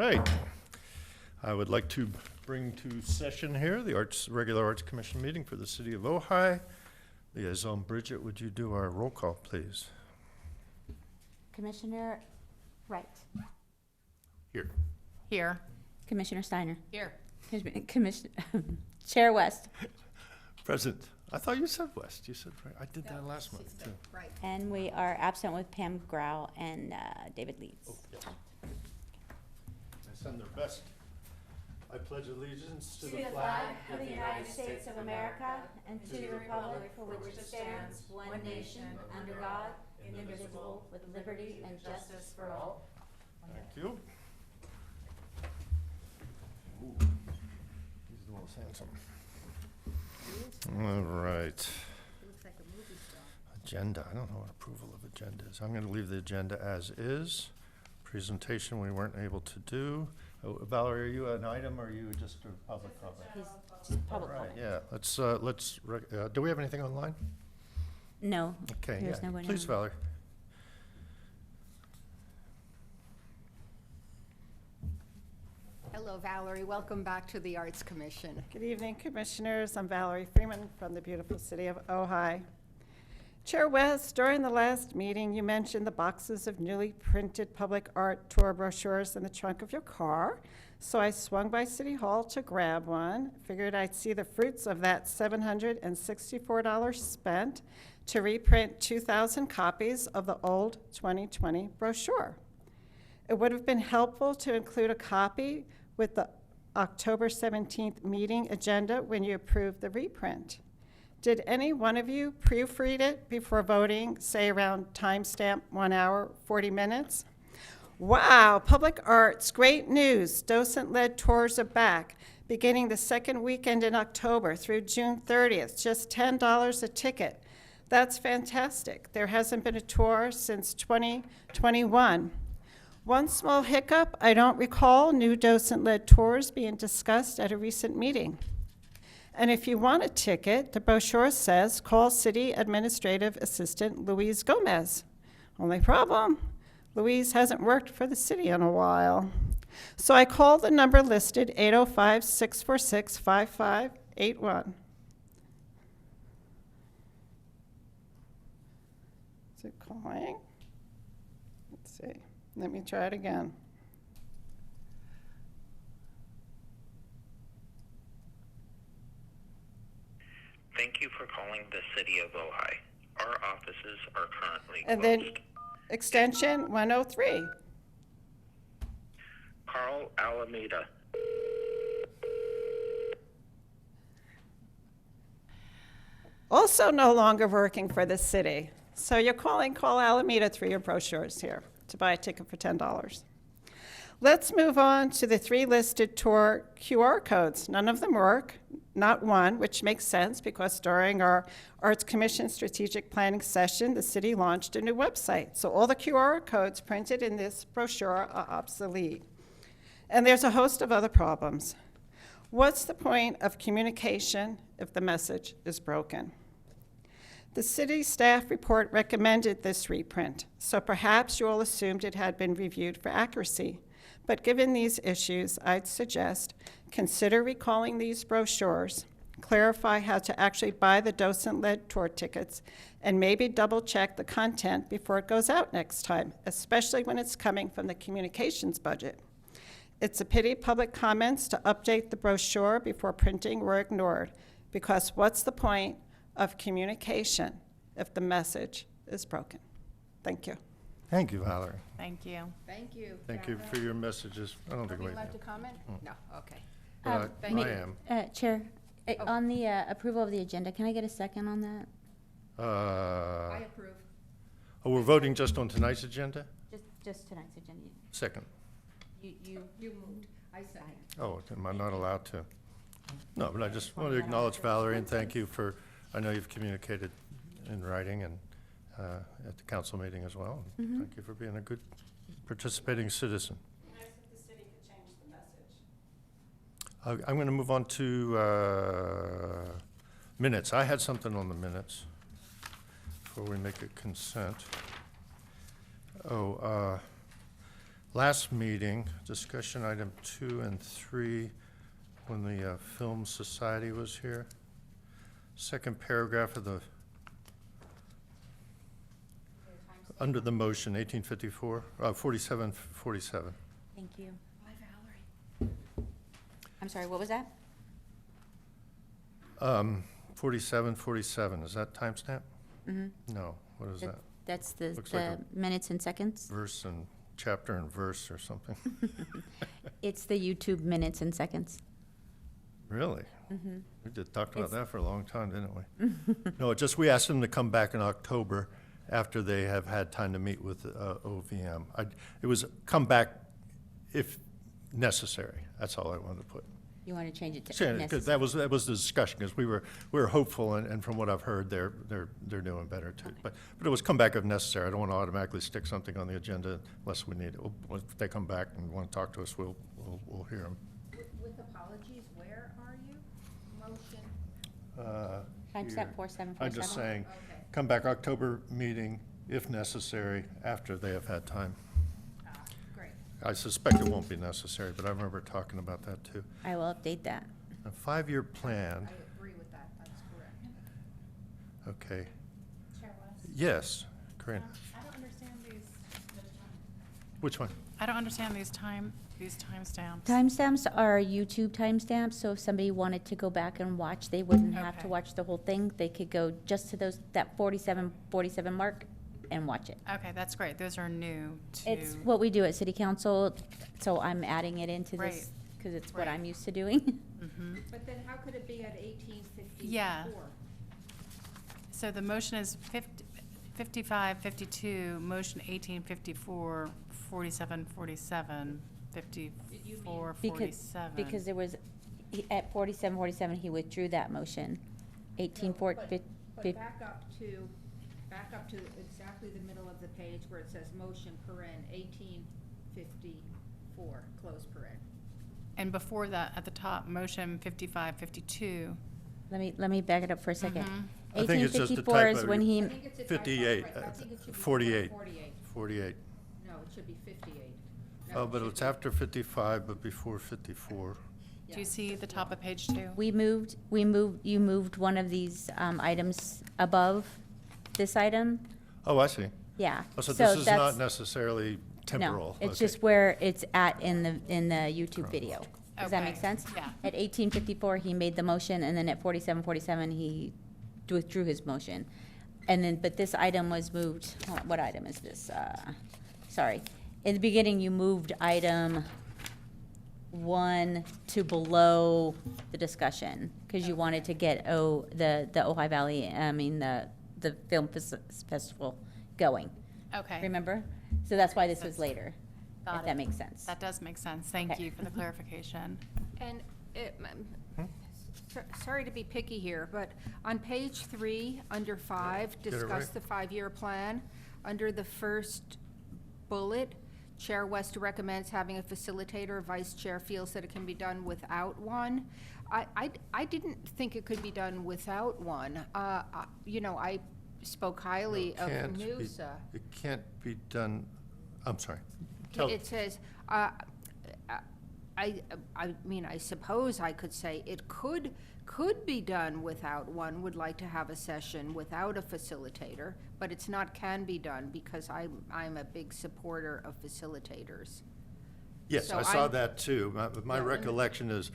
right. I would like to bring to session here the regular Arts Commission meeting for the City of Ojai. Liaison Bridget, would you do our roll call, please? Commissioner Wright. Here. Here. Commissioner Steiner. Here. Chair West. Present. I thought you said West. You said right. I did that last month too. Right. And we are absent with Pam Grau and David Leeds. Oh, yes. I send their best. I pledge allegiance to the flag of the United States of America and to the republic for which it stands, one nation, under God, indivisible, with liberty and justice for all. Thank you. Ooh, he's the most handsome. All right. Looks like a movie star. Agenda. I don't know what approval of agenda is. I'm going to leave the agenda as is. Presentation we weren't able to do. Oh, Valerie, are you an item or are you just a public comment? He's just public All right, comment. yeah. Do we have anything online? No, Okay, there's yeah. nobody Please, on. Valerie. Hello, Valerie. Welcome back to the Arts Commission. Good evening, Commissioners. I'm Valerie Freeman from the beautiful city of Ojai. Chair West, during the last meeting, you mentioned the boxes of newly printed public art tour brochures in the trunk of your car. So I swung by City Hall to grab one, figured I'd see the fruits of that $764 spent to reprint 2,000 copies of the old 2020 brochure. It would have been helpful to include a copy with the October 17th meeting agenda when you approved the reprint. Did any one of you proofread it before voting, say around timestamp 1 hour, 40 minutes? Wow, public arts, great news. Docent-led tours are back, beginning the second weekend in October through June 30th, just $10 a ticket. That's fantastic. There hasn't been a tour since 2021. One small hiccup, I don't recall new docent-led tours being discussed at a recent meeting. And if you want a ticket, the brochure says, call City Administrative Assistant Louise Gomez. Only problem, Louise hasn't worked for the city in a while. So I called the number listed, 805-646-5581. Is it calling? Let's see. Let me try it again. Thank you for calling the City of Ojai. Our offices are currently And closed. then extension 103. Carl Alameda. Also no longer working for the city. So you're calling Call Alameda through your brochures here to buy a ticket for $10. Let's move on to the 3 listed tour QR codes. None of them work, not one, which makes sense because during our Arts Commission strategic planning session, the city launched a new website. So all the QR codes printed in this brochure are obsolete. And there's a host of other problems. What's the point of communication if the message is broken? The city staff report recommended this reprint, so perhaps you all assumed it had been reviewed for accuracy. But given these issues, I'd suggest consider recalling these brochures, clarify how to actually buy the docent-led tour tickets, and maybe double-check the content before it goes out next time, especially when it's coming from the communications budget. It's a pity public comments to update the brochure before printing were ignored, because what's the point of communication if the message is broken? Thank you. Thank you, Valerie. Thank you. Thank you. Thank you for your messages. I don't think Would we you like to comment? No, okay. but thank I you. am. Chair, on the approval of the agenda, can I get a second on that? I approve. Oh, we're voting just on tonight's agenda? Just tonight's agenda. Second. You moved. I second. Oh, am I not allowed to? No, but I just want to acknowledge Valerie and thank you for, I know you've communicated in writing and at the council meeting as well. Thank you for being a good participating citizen. Nice if the city could change the message. I'm going to move on to minutes. I had something on the minutes before we make it consent. last meeting, discussion item 2 and 3, when the Film Society was here. Second paragraph of the, under the motion, 1854, 4747. Thank you. I'm sorry, what was that? 4747, is that timestamp? Mm-hmm. No, what is that? That's the Looks like minutes and seconds. Verse and chapter and verse or something? It's the YouTube minutes and seconds. Really? Mm-hmm. We did talk about It's- that for a long time, didn't we? No, it just, we asked them to come back in October after they have had time to meet with OVM. It was come back if necessary. That's all I wanted to put. You want to change it to Because necessary? that was the discussion, because we were hopeful, and from what I've heard, they're doing better too. Okay. But it was come back if necessary. I don't want to automatically stick something on the agenda unless we need it. If they come back and want to talk to us, we'll hear them. With apologies, where are you? Motion. Timestamp 4747. I'm just saying, Okay. come back October meeting if necessary, after they have had time. Great. I suspect it won't be necessary, but I remember talking about that too. I will update that. A 5-year plan, I agree with that, that's correct. okay. Chair West? Yes, Corinne, I don't understand these, which one? I don't understand these timestamps. Timestamps are YouTube timestamps, so if somebody wanted to go back and watch, they wouldn't have to Okay. watch the whole thing. They could go just to that 47 mark and watch it. Okay, that's great. Those are new to. It's what we do at city council, so I'm adding it into Right. this, because it's what Right. I'm used to doing. Mhm. But then how could it be at 1854? Yeah. So the motion is 55, 52, motion 1854, 47, 47, 54, Because, 47. because there was, at 47, he withdrew that motion. 18, But back up to exactly the middle of the page where it says motion, paren, 1854, close paren. And before that, at the top, motion 55, 52. let me back it up for a second. Mhm. I think it's just a 1854 is typo. when I he, think it's a typo, 58, right. I think it should be 48. 48. 48. No, it should be 58. No, Oh, it but should it's be- after 55, but before 54. Do you see the top of page 2? you moved one of these items above this item? Oh, I see. Yeah. Oh, so this is not that's- necessarily temporal. No, it's Okay. just where it's at in the YouTube video. Does that make Okay, sense? yeah. At 1854, he made the motion, and then at 47, he withdrew his motion. And then, but this item was moved, what item is this? Sorry. In the beginning, you moved item 1 to below the discussion, because you wanted to get the Ojai Valley, the film festival going. Okay. Remember? So that's why this was later, Got if it. that makes sense. That does make sense. Thank Okay. you for the clarification. And sorry to be picky here, but on page 3, under 5, Get it discuss right. the 5-year plan. Under the first bullet, Chair West recommends having a facilitator, Vice Chair feels that it can be done without one. I didn't think it could be done without one. I spoke highly It of can't be- Noosa. It can't be done, I'm sorry. Tell- It says, I suppose I could say it could be done without one, would like to have a session without a facilitator, but it's not can be done, because I'm a big supporter of facilitators. Yes, So I saw I- that too. My Yeah, and- recollection is,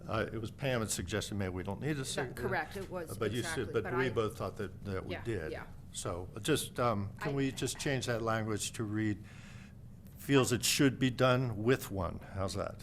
it was Pam that suggested maybe we don't need a. Correct, it was, But you exactly. said, but we I- both thought that we Yeah, did. yeah. So just, can I- we just change that language to read, feels it should be done with one? How's that?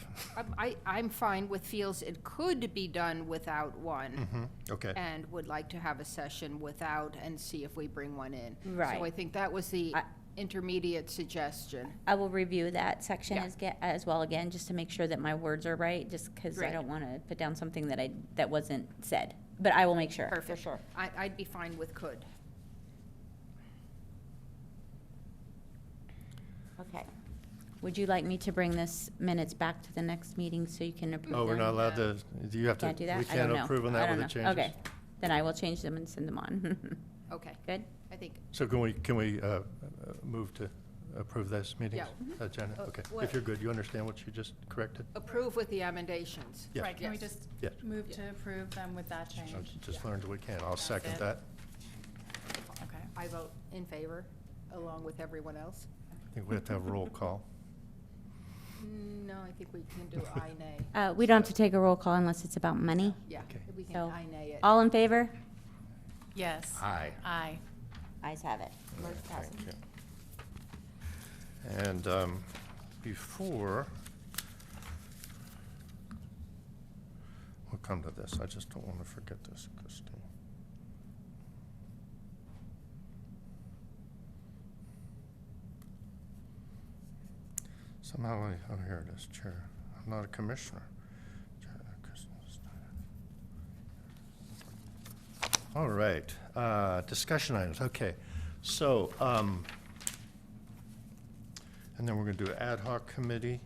I'm fine with feels it could be done without one. Okay. And would like to have a session without and see if we bring one in. Right. So I think that was the I- intermediate suggestion. I will review that section Yeah. as well again, just to make sure that my words are right, just because I Great. don't want to put down something that wasn't said. But I will make sure, for Perfect. sure. I'd be fine with could. Okay. Would you like me to bring this minutes back to the next meeting so you can approve them? Oh, we're not allowed to, do you have to? Can't do that? We I don't can't know. approve on I that don't with the know. changes? Okay, then I will change them and send them on. Okay, Good? I think, So can we move to approve this meeting? Yeah. Janet, okay. what- If you're good, you understand what you just corrected? Approve with the emendations. Yes. Right, can we Yes. just Yes. move to approve them with that I change? just learned we can. I'll second it. that. Okay. I vote in favor, along with everyone else. I think we have to have a roll call. No, I think we can do aye, nay. We don't have to take a roll call unless it's about money. Yeah, Okay. we can So, aye, nay it. all in favor? Yes. Aye. Aye. Ayes have it. Motion passes. Thank you. And before, we'll come to this. I just don't want to forget this, Christine. Somehow, oh, here it is, Chair. I'm not a commissioner. Chair, Kristen Snyder. All right, discussion items, okay. So, and then we're going to do ad hoc committee,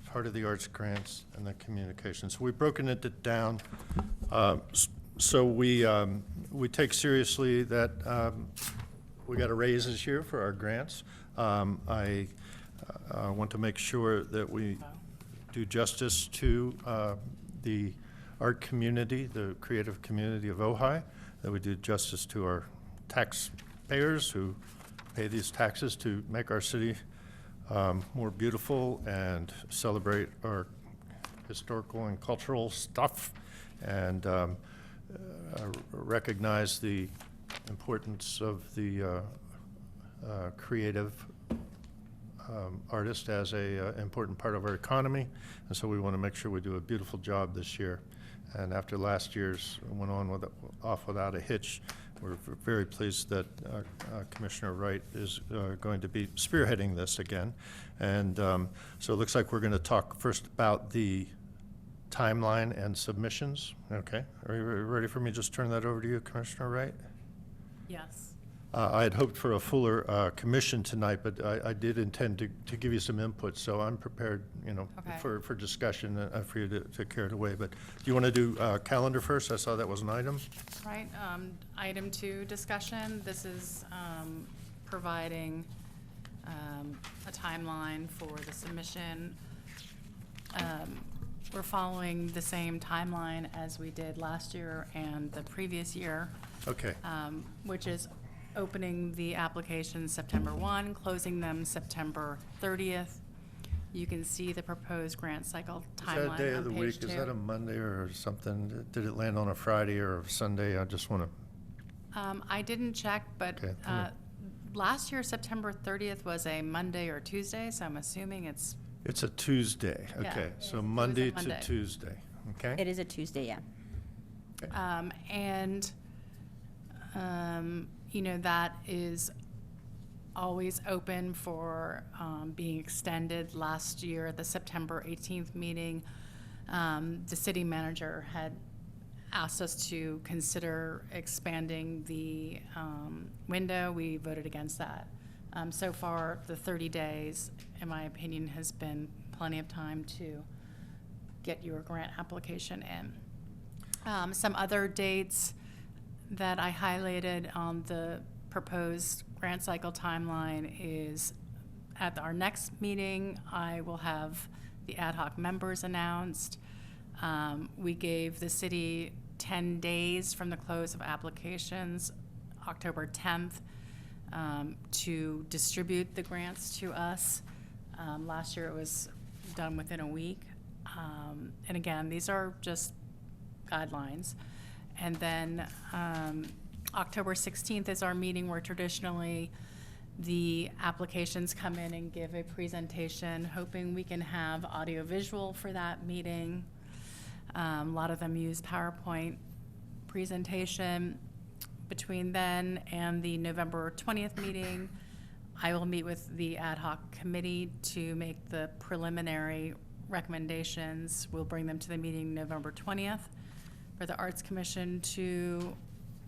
part of the arts grants, and then communications. So we've broken it down. So we take seriously that we got a raise this year for our grants. I want to make sure that we do justice to the art community, the creative community of Ojai, that we do justice to our taxpayers who pay these taxes to make our city more beautiful and celebrate our historical and cultural stuff, and recognize the importance of the creative artist as a important part of our economy, and so we want to make sure we do a beautiful job this year. And after last year's went on off without a hitch, we're very pleased that Commissioner Wright is going to be spearheading this again. And so it looks like we're going to talk first about the timeline and submissions. Okay, are you ready for me to just turn that over to you, Commissioner Wright? Yes. I had hoped for a fuller commission tonight, but I did intend to give you some input, so I'm prepared, you know, Okay. for discussion, for you to carry it away. But do you want to do calendar first? I saw that was an item. Right, item 2, discussion. This is providing a timeline for the submission. We're following the same timeline as we did last year and the previous year, Okay, which is opening the applications September 1, closing them September 30th. You can see the proposed grant cycle is that a timeline day of on the page week? Is that a 2. Monday or something? Did it land on a Friday or a Sunday? I just want to, I didn't check, but Okay. last year, September 30th was a Monday or Tuesday, so I'm assuming it's, it's a Tuesday. Yeah, Okay, it so is. It was a Monday to Monday. Tuesday, okay? It is a Tuesday, yeah. and, you know, that is always open for being extended. Last year, at the September 18th meeting, the city manager had asked us to consider expanding the window. We voted against that. So far, the 30 days, in my opinion, has been plenty of time to get your grant application in. Some other dates that I highlighted on the proposed grant cycle timeline is at our next meeting, I will have the ad hoc members announced. We gave the city 10 days from the close of applications, October 10th, to distribute the grants to us. Last year it was done within a week. And again, these are just guidelines. And then October 16th is our meeting where traditionally the applications come in and give a presentation, hoping we can have audiovisual for that meeting. A lot of them use PowerPoint presentation. Between then and the November 20th meeting, I will meet with the ad hoc committee to make the preliminary recommendations. We'll bring them to the meeting November 20th for the Arts Commission to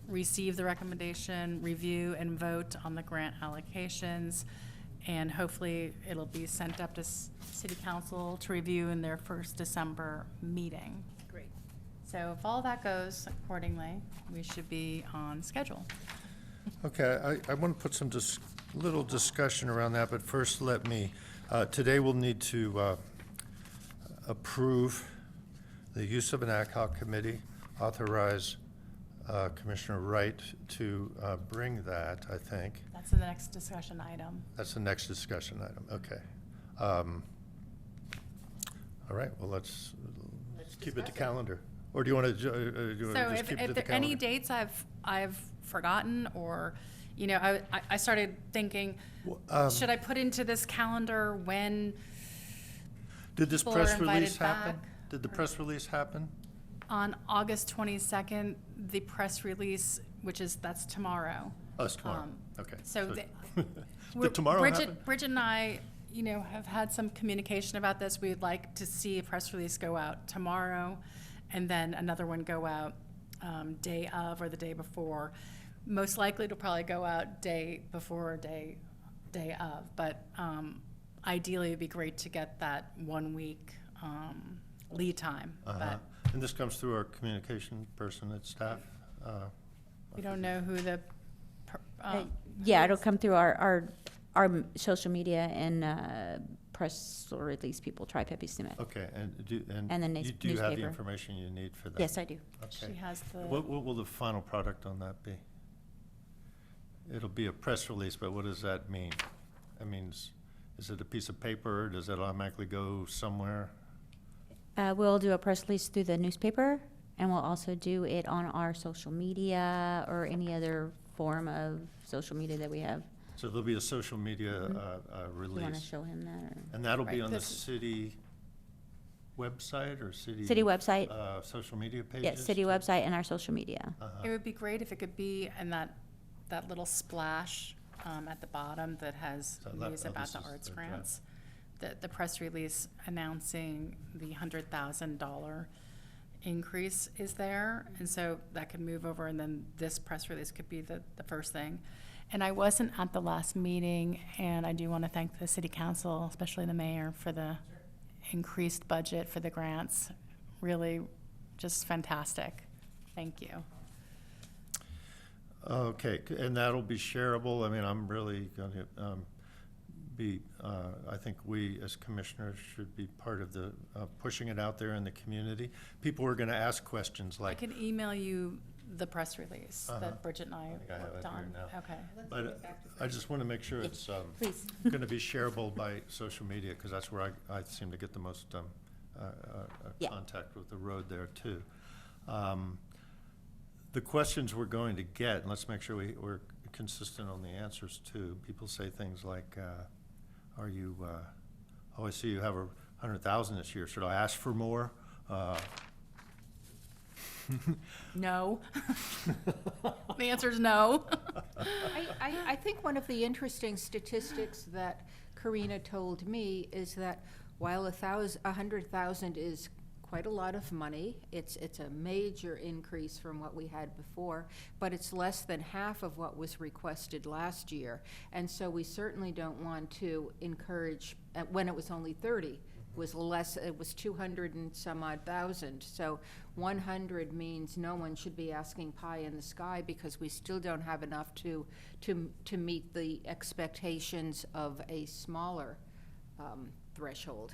receive the recommendation, review, and vote on the grant allocations. And hopefully, it'll be sent up to City Council to review in their first December meeting. Great. So if all that goes accordingly, we should be on schedule. Okay, I want to put some little discussion around that, but first let me, today we'll need to approve the use of an ad hoc committee, authorize Commissioner Wright to bring that, I think. That's the next discussion item. That's the next discussion item, okay. All right, well, let's keep it to calendar. Or do you want to, So just if keep it to the there are any calendar? dates I've forgotten, or, you know, I started thinking, should I put into this calendar when Did this people are press release invited happen? back? Did the press release happen? On August 22nd, the press release, that's tomorrow. Oh, it's tomorrow, Um, okay. so Did tomorrow Bridget, happen? Bridget and I, you know, have had some communication about this. We'd like to see a press release go out tomorrow, and then another one go out day of or the day before. Most likely, it'll probably go out day before or day of. But ideally, it'd be great to get that 1 week lead time. Uh-huh. But And this comes through our communication person at staff? we don't know who the. Yeah, it'll come through our social media and press release people, Try Pepe Smith. Okay, and And the you do have the newspaper. information you need for that? Yes, I do. She Okay. has the. What will the final product on that be? It'll be a press release, but what does that mean? That means, is it a piece of paper? Does it automatically go somewhere? We'll do a press release through the newspaper, and we'll also do it on our social media or any other form of social media that we have. So there'll be a social media You want to release? show him that? Or? And that'll be Right, on the this- city website or city? City website. Social media pages? Yes, city website and our social media. Uh-huh. It would be great if it could be in that little splash at the bottom that has So news about this the is arts the grants. The press release announcing the $100,000 increase is there, and so that could move over, and then this press release could be the first thing. And I wasn't at the last meeting, and I do want to thank the city council, especially the mayor, for the increased budget for the grants. Really, just fantastic. Thank you. Okay, and that'll be shareable. I mean, I'm really going to I think we as commissioners should be part of the pushing it out there in the community. People are going to ask questions I like, can email you the press release Uh-huh. that Bridget and I think I have worked it here on. now. Okay. but I just want to make sure it's Please. going to be shareable by social media, because that's where I seem to get the most Yeah. contact with the road there, too. The questions we're going to get, and let's make sure we're consistent on the answers, too. People say things like, are you, oh, I see you have 100,000 this year. Should I ask for more? No. The answer is no. I think one of the interesting statistics that Karina told me is that while 100,000 is quite a lot of money, it's a major increase from what we had before, but it's less than half of what was requested last year. And so we certainly don't want to encourage, when it was only 30, was less, it was 200 and some odd thousand. So 100 means no one should be asking pie in the sky, because we still don't have enough to meet the expectations of a smaller threshold.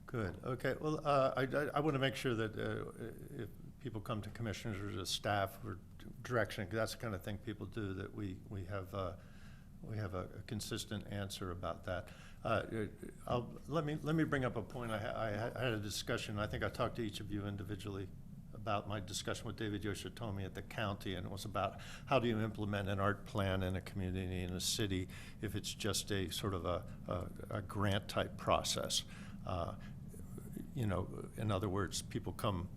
Good, okay. Well, I want to make sure that if people come to commissioners or to staff or direction, 'cause that's the kind of thing people do, that we have a consistent answer about that. Let me bring up a point. I had a discussion, I think I talked to each of you individually about my discussion with David Yoshitomi at the county, and it was about how do you implement an art plan in a community, in a city, if it's just a sort of a grant-type process. You know, in other words, people come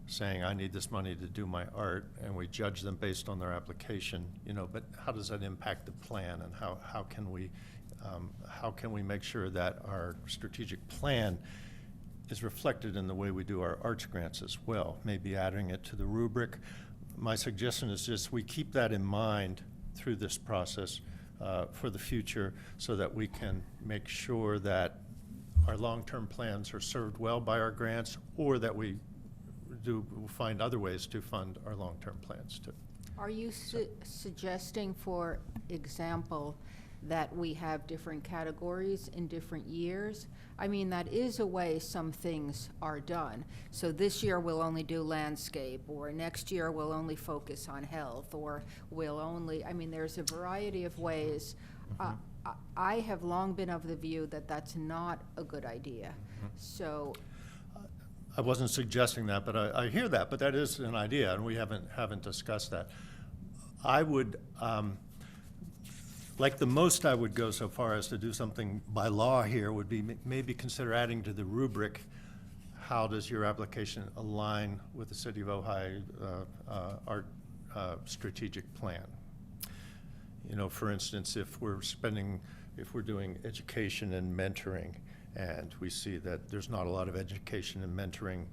saying, I need this money to do my art, and we judge them based on their application, you know, but how does that impact the plan, and how can we make sure that our strategic plan is reflected in the way we do our arts grants as well, maybe adding it to the rubric. My suggestion is just we keep that in mind through this process for the future, so that we can make sure that our long-term plans are served well by our grants, or that we do find other ways to fund our long-term plans too. Are you suggesting, for example, that we have different categories in different years? I mean, that is a way some things are done. So this year we'll only do landscape, or next year we'll only focus on health, or we'll only, I mean, there's a variety of ways. I have long been of the view that that's not a good idea. So, I wasn't suggesting that, but I hear that, but that is an idea, and we haven't discussed that. I would, like the most I would go so far as to do something by law here would be maybe consider adding to the rubric, how does your application align with the City of Ojai, our strategic plan? You know, for instance, if we're doing education and mentoring, and we see that there's not a lot of education and mentoring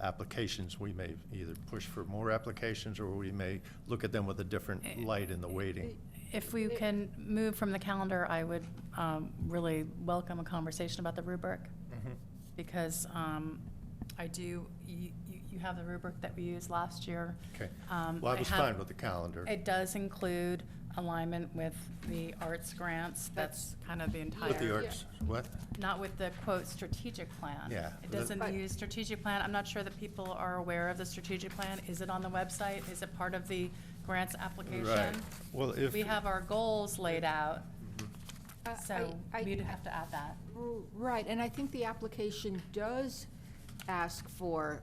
applications, we may either push for more applications, or we may look at them with a different light in the weighting. If we can move from the calendar, I would really welcome a conversation about the rubric, because you have the rubric that we used last year. Okay. Well, I was fine with the calendar. It does include alignment with the arts grants. That's kind of the entire. With the arts, what? Not with the, quote, strategic plan. Yeah. It doesn't use strategic plan. I'm not sure that people are aware of the strategic plan. Is it on the website? Is it part of the grants application? Right. Well, if. We have our goals laid out, so I- we'd have to add that. right, and I think the application does ask for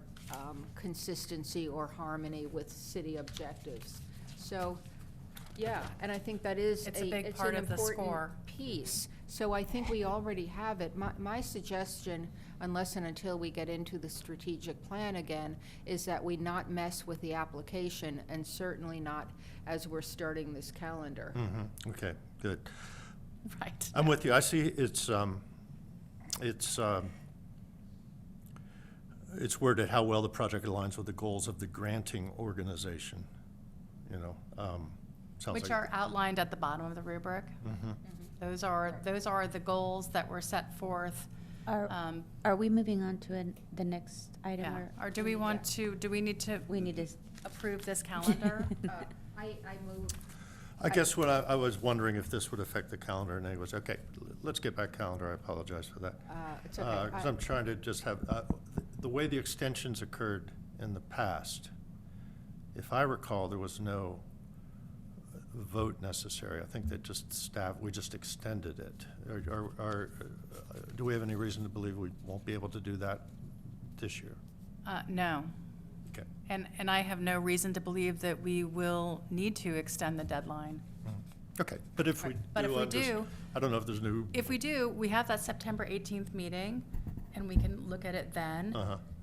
consistency or harmony with city objectives. So, yeah, and I think that is It's a big part an of the important score. piece. So I think we already have it. My suggestion, unless and until we get into the strategic plan again, is that we not mess with the application, and certainly not as we're starting this calendar. Okay, good. Right. I'm with you. I see it's worded how well the project aligns with the goals of the granting organization, you know. Sounds Which like- are outlined at the bottom of the rubric. Those are the goals that were set forth. Are we moving on to the next item? Yeah. Or do we need to We need to, approve this calendar? I move. I guess what I was wondering if this would affect the calendar in any way. Okay, let's get back calendar. I apologize for that. It's okay. Because I'm trying to just have, the way the extensions occurred in the past, if I recall, there was no vote necessary. I think that we just extended it. Do we have any reason to believe we won't be able to do that this year? No. Okay. And I have no reason to believe that we will need to extend the deadline. Okay, but if we do, But if we do, I don't know if there's new. If we do, we have that September 18th meeting, and we can look at it then.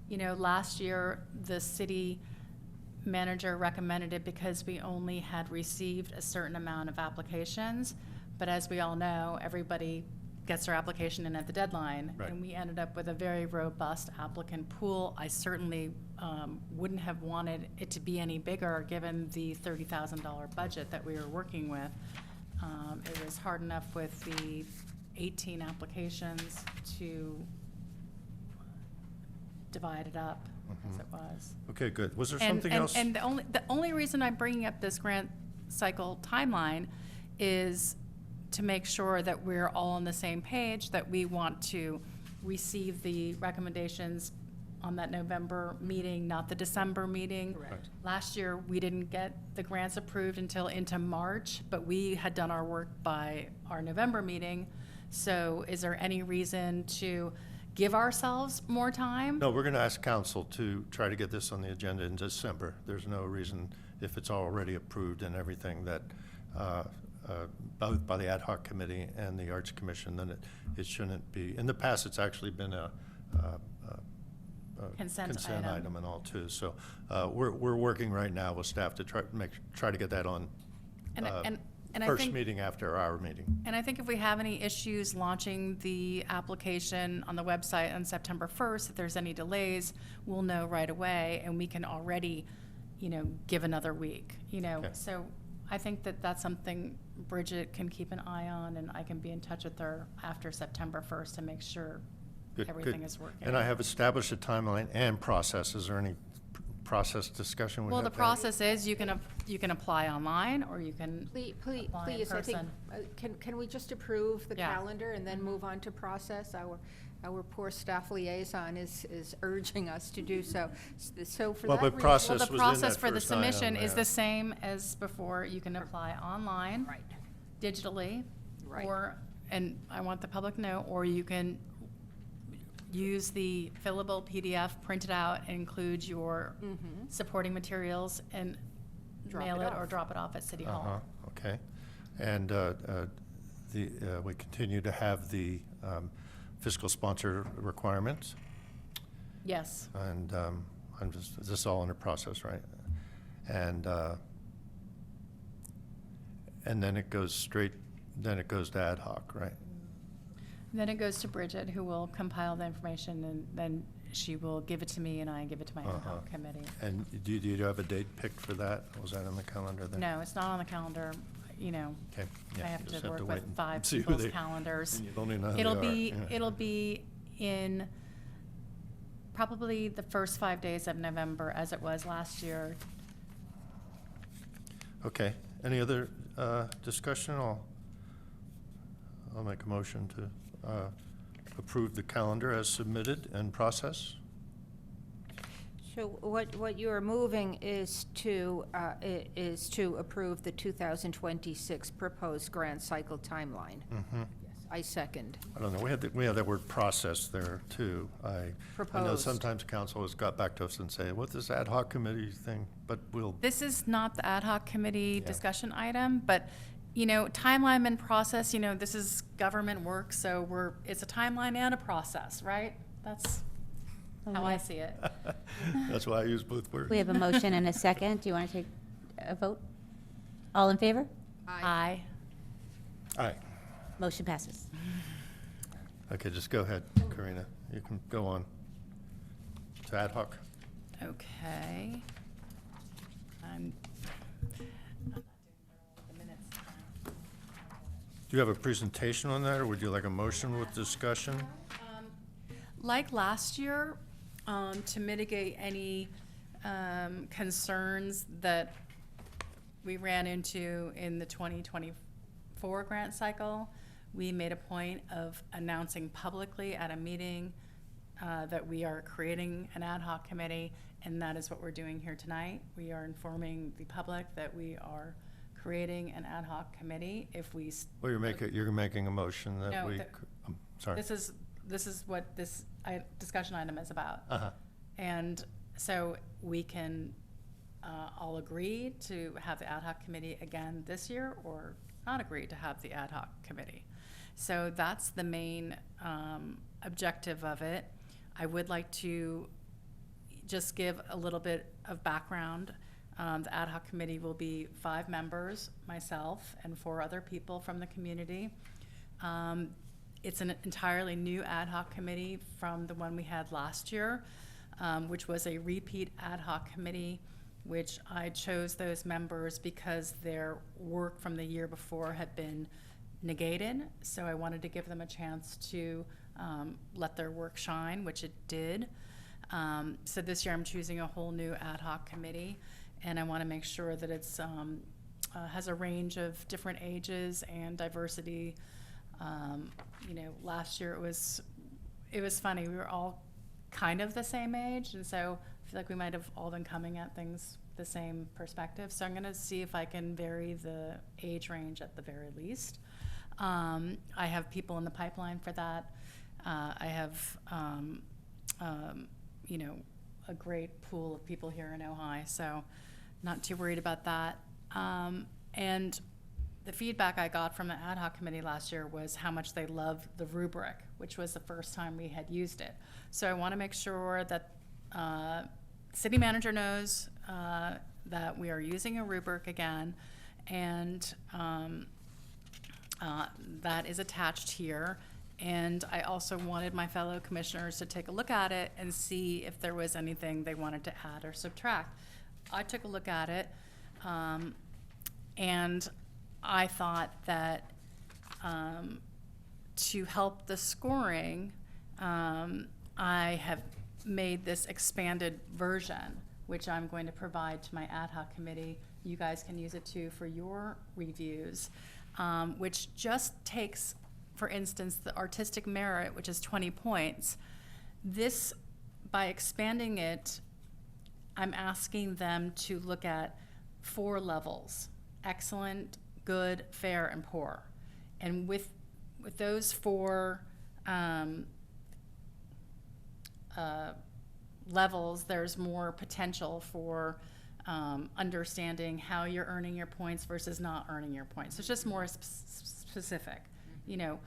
You know, last year, the city manager recommended it because we only had received a certain amount of applications. But as we all know, everybody gets their application in at the deadline. Right. And we ended up with a very robust applicant pool. I certainly wouldn't have wanted it to be any bigger, given the $30,000 budget that we were working with. It was hard enough with the 18 applications to divide it up as it was. Okay, good. Was there And- something and- else? And the only reason I'm bringing up this grant cycle timeline is to make sure that we're all on the same page, that we want to receive the recommendations on that November meeting, not the December meeting. Correct. Last year, we didn't get the grants approved until into March, but we had done our work by our November meeting. So is there any reason to give ourselves more time? No, we're going to ask council to try to get this on the agenda in December. There's no reason, if it's already approved and everything, that both by the ad hoc committee and the Arts Commission, then it shouldn't be. In the past, it's actually been a Consent item item. and all too. So we're working right now with staff to try to get that on And I first think- meeting after our meeting. And I think if we have any issues launching the application on the website on September 1st, if there's any delays, we'll know right away, and we can already, give another week, Okay. So I think that that's something Bridget can keep an eye on, and I can be in touch with her after September 1st to make sure Good, everything good. is working. And I have established a timeline and process. Is there any process discussion we Well, had the there? process is you can apply online or you can, Please, Apply in please, I think, person. can we just approve the Yeah. calendar and then move on to process? Our poor staff liaison is urging us to do so. So for Well, that but reason. process well, was the in process that for the first item, submission is yeah. the same as before. You can apply online, Right, digitally, Right. or, and I want the public to know, or you can use the fillable PDF, print it out, and include your supporting materials and Drop mail it it or off. drop it off at City Uh-huh, Hall. okay. And we continue to have the fiscal sponsor requirements, Yes, and this is all under process, right? And then it goes to ad hoc, right? then it goes to Bridget, who will compile the information, and then she will give it to me, and I give it to my ad Uh-huh. hoc committee. And do you have a date picked for that? Was that on the calendar then? No, it's not on the calendar, you know, Okay. I yeah, have you just to work wait with and 5 see who people's they- calendars. and you don't even know who they It'll are, be, yeah. it'll be in probably the first 5 days of November, as it was last year. Okay. Any other discussion? I'll make a motion to approve the calendar as submitted and process. So what you are moving is to approve the 2026 proposed grant cycle timeline. Mhm. I second. I don't know, we had that word process there too. I know Proposed. sometimes council has got back to us and say, what's this ad hoc committee thing? But we'll, This is not the ad hoc committee Yeah. discussion item, but, you know, timeline and process, you know, this is government work, so it's a timeline and a process, right? That's how I see it. that's why I use both words. We have a motion and a second. Do you want to take a vote? All in favor? Aye. All right. Motion passes. Okay, just go ahead, Karina. You can go on to ad hoc. Okay. I'm not doing the minutes now. Do you have a presentation on that, or would you like a motion with discussion? Like last year, to mitigate any concerns that we ran into in the 2024 grant cycle, we made a point of announcing publicly at a meeting that we are creating an ad hoc committee, and that is what we're doing here tonight. We are informing the public that we are creating an ad hoc committee. If we Well, you're making a motion that No, we, that- I'm sorry. This is what this discussion item is about. Uh-huh. And so we can all agree to have the ad hoc committee again this year, or not agree to have the ad hoc committee. So that's the main objective of it. I would like to just give a little bit of background. The ad hoc committee will be 5 members, myself, and 4 other people from the community. It's an entirely new ad hoc committee from the one we had last year, which was a repeat ad hoc committee, which I chose those members because their work from the year before had been negated. So I wanted to give them a chance to let their work shine, which it did. So this year I'm choosing a whole new ad hoc committee, and I want to make sure that it's has a range of different ages and diversity. You know, last year it was funny. We were all kind of the same age, and so I feel like we might have all been coming at things the same perspective. So I'm going to see if I can vary the age range at the very least. I have people in the pipeline for that. I have, you know, a great pool of people here in Ojai, so not too worried about that. And the feedback I got from the ad hoc committee last year was how much they loved the rubric, which was the first time we had used it. So I want to make sure that city manager knows that we are using a rubric again, and that is attached here. And I also wanted my fellow commissioners to take a look at it and see if there was anything they wanted to add or subtract. I took a look at it, and I thought that to help the scoring, I have made this expanded version which I'm going to provide to my ad hoc committee. You guys can use it too for your reviews, which just takes, for instance, the artistic merit, which is 20 points. This, by expanding it, I'm asking them to look at 4 levels: excellent, good, fair, and poor. And with those 4 levels, there's more potential for understanding how you're earning your points versus not earning your points. So it's just more specific, you know.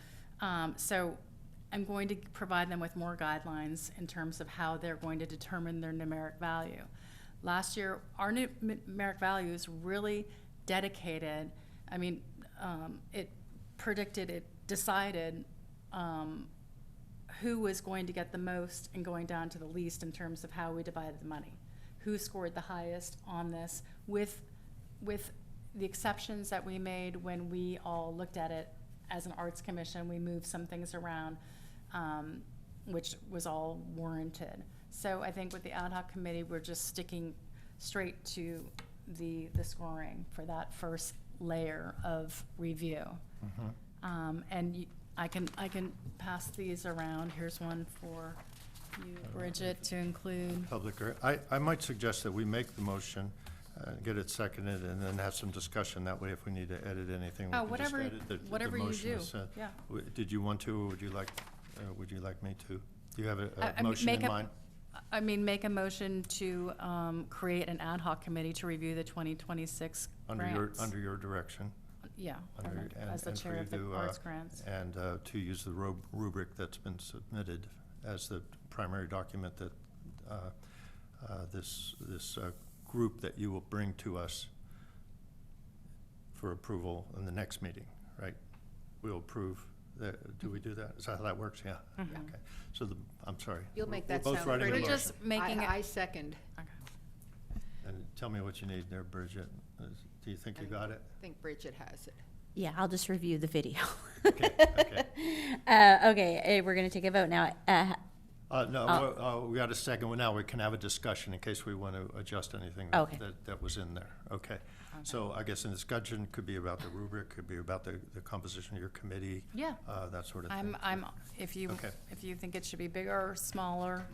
So I'm going to provide them with more guidelines in terms of how they're going to determine their numeric value. Last year, our numeric value is really dedicated. I mean, it predicted, it decided who was going to get the most and going down to the least in terms of how we divided the money. Who scored the highest on this, with the exceptions that we made when we all looked at it as an arts commission. We moved some things around, which was all warranted. So I think with the ad hoc committee, we're just sticking straight to the scoring for that first layer of review. And I can pass these around. Here's one for you, Bridget, to include. I might suggest that we make the motion, get it seconded, and then have some discussion. That way, if we need to edit anything, we Oh, can just whatever, edit the whatever you motion do, is set. yeah. Did you want to, or would you like me to? Do you have I a mean, motion in mind? Make a motion to create an ad hoc committee to review the 2026 grants. Under your direction. Yeah, and- as the and for chair you of the to, arts grants. And to use the rubric that's been submitted as the primary document that this group that you will bring to us for approval in the next meeting, right? We'll approve that. Do we do that? Is that how that works? Yeah. Mhm. Okay. So I'm sorry. You'll make We're that both sound writing a pretty. We're motion. just making I it, second. okay. And tell me what you need there, Bridget. Do you think you got it? I think Bridget has it. Yeah, I'll just review the video. Okay, okay. Okay, we're gonna take a vote now. No, we got a second one now. We can have a discussion in case we want to adjust anything Okay. that was in there. Okay. So I guess the discussion could be about the rubric, could be about the composition of your committee. Yeah. That sort of thing. If you Okay. think it should be bigger or smaller.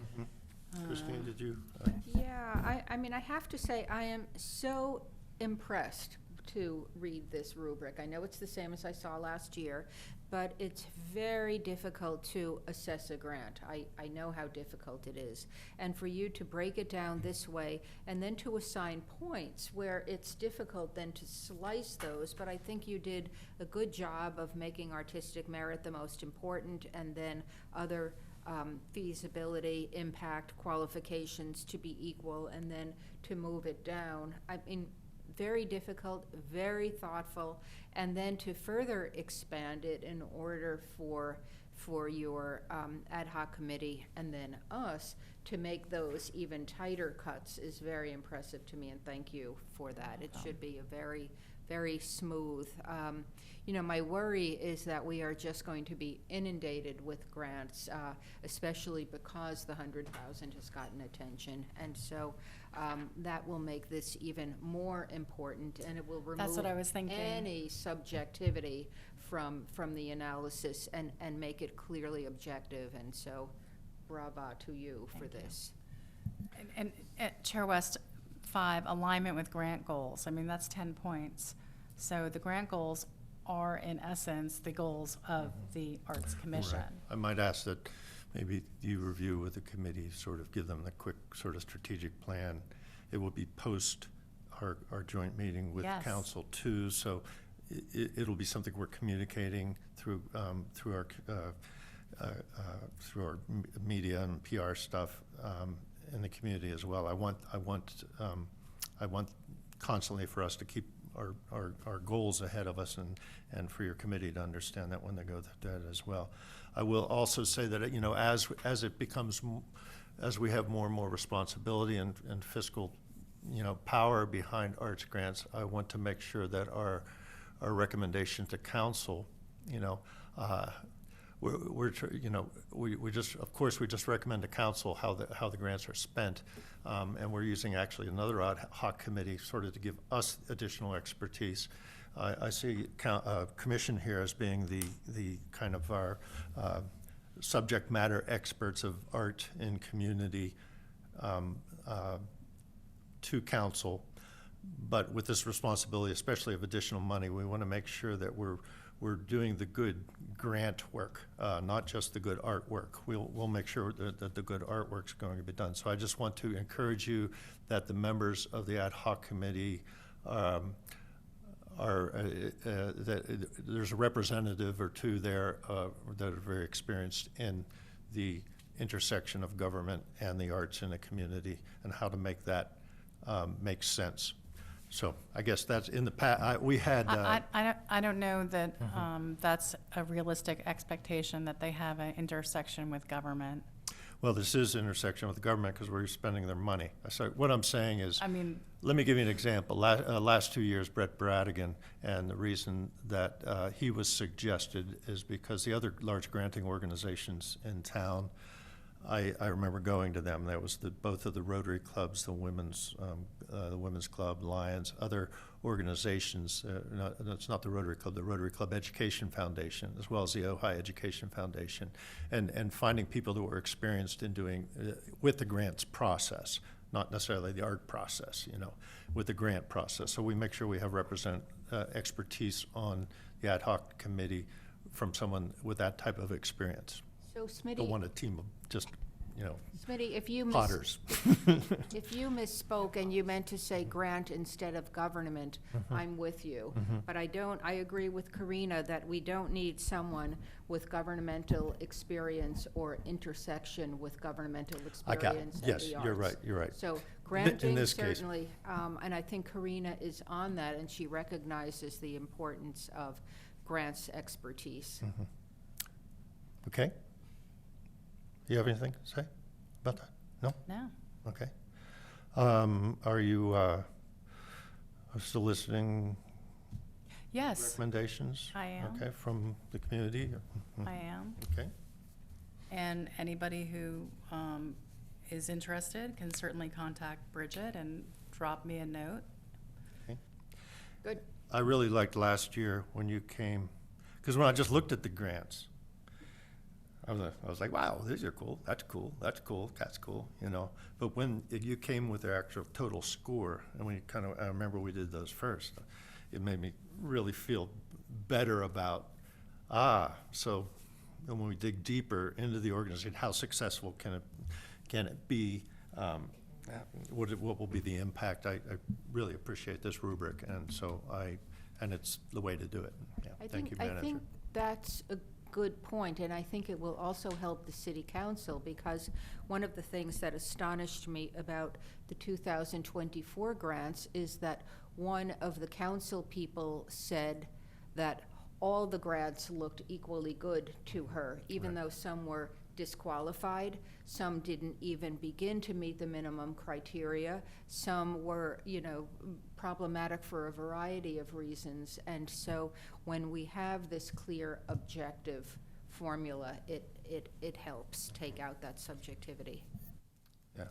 Christine, did you? Yeah, I mean, I have to say, I am so impressed to read this rubric. I know it's the same as I saw last year, but it's very difficult to assess a grant. I know how difficult it is. And for you to break it down this way and then to assign points where it's difficult then to slice those, but I think you did a good job of making artistic merit the most important, and then other feasibility, impact, qualifications to be equal, and then to move it down. I mean, very difficult, very thoughtful, and then to further expand it in order for your ad hoc committee and then us to make those even tighter cuts is very impressive to me, and thank you for that. It should be a very, very smooth. You know, my worry is that we are just going to be inundated with grants, especially because the 100,000 has gotten attention, and so that will make this even more important, and it will remove That's what I was thinking. any subjectivity from the analysis and make it clearly objective. And so, brava to you for this. And Chair West, 5, alignment with grant goals. I mean, that's 10 points. So the grant goals are, in essence, the goals of the Arts Commission. Right. I might ask that maybe you review with the committee, sort of give them the quick sort of strategic plan. It will be post our joint meeting with Yes. council too, so it'll be something we're communicating through our media and PR stuff in the community as well. I want constantly for us to keep our goals ahead of us, and for your committee to understand that when they go through that as well. I will also say that, you know, as it becomes, as we have more and more responsibility and fiscal, you know, power behind arts grants, I want to make sure that our recommendation to council, you know, we just, of course, we just recommend to council how the grants are spent. And we're using actually another ad hoc committee sort of to give us additional expertise. I see commission here as being the kind of our subject matter experts of art in community to council. But with this responsibility, especially of additional money, we want to make sure that we're doing the good grant work, not just the good artwork. We'll make sure that the good artwork's going to be done. So I just want to encourage you that the members of the ad hoc committee that there's a representative or two there that are very experienced in the intersection of government and the arts in a community and how to make that make sense. So I guess that's in the past. We had. I don't know that that's a realistic expectation that they have an intersection with government. Well, this is intersection with the government because we're spending their money. So what I'm saying is, I mean, let me give you an example. Last 2 years, Brett Bradigan, and the reason that he was suggested is because the other large granting organizations in town, I remember going to them. That was both of the Rotary clubs, the women's club, Lions, other organizations. It's not the Rotary Club, the Rotary Club Education Foundation, as well as the Ojai Education Foundation, and finding people that were experienced in doing with the grants process, not necessarily the art process, with the grant process. So we make sure we have expertise on the ad hoc committee from someone with that type of experience. So Smitty. Don't want a team of just, Smitty, if you potters. if you misspoke and you meant to say grant instead of government, I'm with you. But I agree with Karina that we don't need someone with governmental experience or intersection with governmental experience in the arts. Yes, you're right. So In granting this case. certainly, and I think Karina is on that, and she recognizes the importance of grants expertise. Okay. You have anything to say about that? No? no. Okay. Are you soliciting Yes, recommendations? I am. Okay, from the community? I am. Okay. And anybody who is interested can certainly contact Bridget and drop me a note. Good. I really liked last year when you came, because when I just looked at the grants, I was like, wow, these are cool. That's cool. That's cool. That's cool. But when you came with the actual total score, and we I remember we did those first. It made me really feel better about so when we dig deeper into the organization, how successful can it be? What will be the impact? I really appreciate this rubric, and it's the way to do it. Yeah, thank you, Manager. I think that's a good point, and I think it will also help the city council, because one of the things that astonished me about the 2024 grants is that one of the council people said that all the grants looked equally good to her, even though some were disqualified, some didn't even begin to meet the minimum criteria, some were, problematic for a variety of reasons. And so when we have this clear objective formula, it helps take out that subjectivity. Yeah.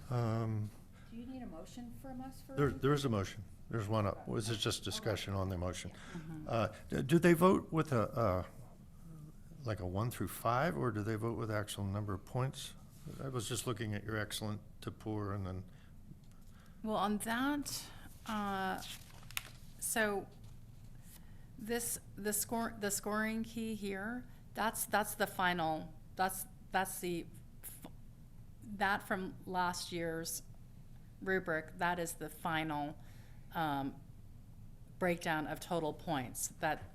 Do you need a motion from us for There is a motion. There's one up. This is just discussion on the motion. Do they vote with like a 1 through 5, or do they vote with actual number of points? I was just looking at your excellent to poor, and then. Well, on that, so the scoring key here, that's the final, that's that from last year's rubric, that is the final breakdown of total points, that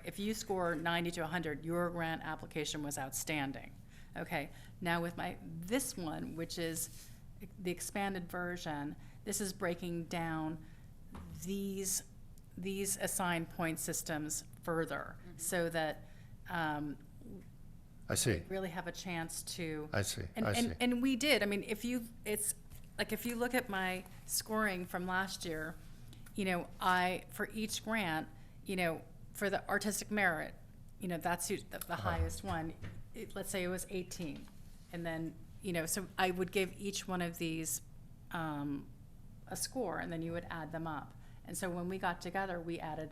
if you score 90 to 100, your grant application was outstanding. Okay, now with this one, which is the expanded version, this is breaking down these assigned point systems further, so that I see. really have a chance to. I see. And we did. I mean, if you look at my scoring from last year, for each grant, for the artistic merit, that's the highest one. Let's say it was 18. And then, so I would give each one of these a score, and then you would add them up. And so when we got together, we added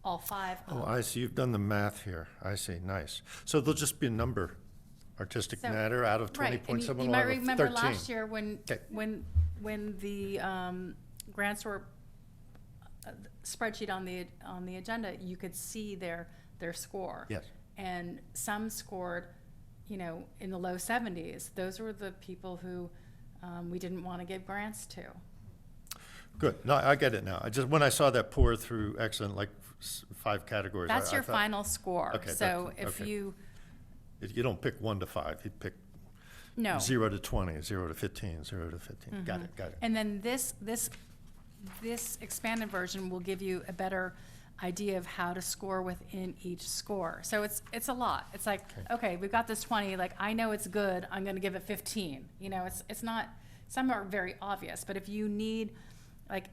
all 5 Oh, up. I see, you've done the math here. I see, nice. So there'll just be a number, artistic So- matter out of 20 Right, and points, you someone you will might have a remember 13. last year when, Okay. when the grants were spreadsheet on the agenda, you could see their score. Yes. And some scored, in the low 70s. Those were the people who we didn't want to give grants to. Good, no, I get it now. When I saw that pour through, excellent, like 5 categories. That's I your thought- final score. Okay, So that's- if okay. you, You don't pick 1 to 5, you pick no. 0 to 20, 0 to 15, 0 to 15. Got it, got it. And then this expanded version will give you a better idea of how to score within each score. So it's a lot. It's like, okay, we've got this 20, like, I know it's good, I'm gonna give it 15. It's not, some are very obvious, but if you need, like,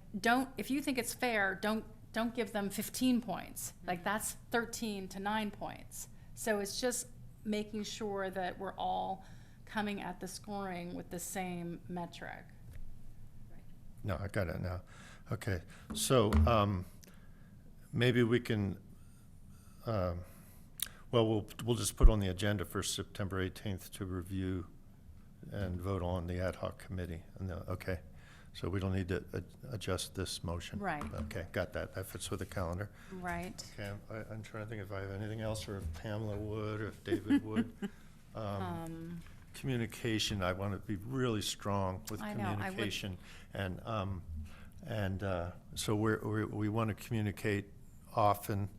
if you think it's fair, don't give them 15 points. Like, that's 13 to 9 points. So it's just making sure that we're all coming at the scoring with the same metric. No, I got it now. Okay, so maybe we can, we'll just put on the agenda for September 18th to review and vote on the ad hoc committee. Okay, so we don't need to adjust this motion. Right. Okay, got that. That fits with the calendar. Right. Okay, I'm trying to think if I have anything else, or if Pamela would, or if David would. Communication, I want to be really strong with I know, I would- communication. And so we want to communicate often,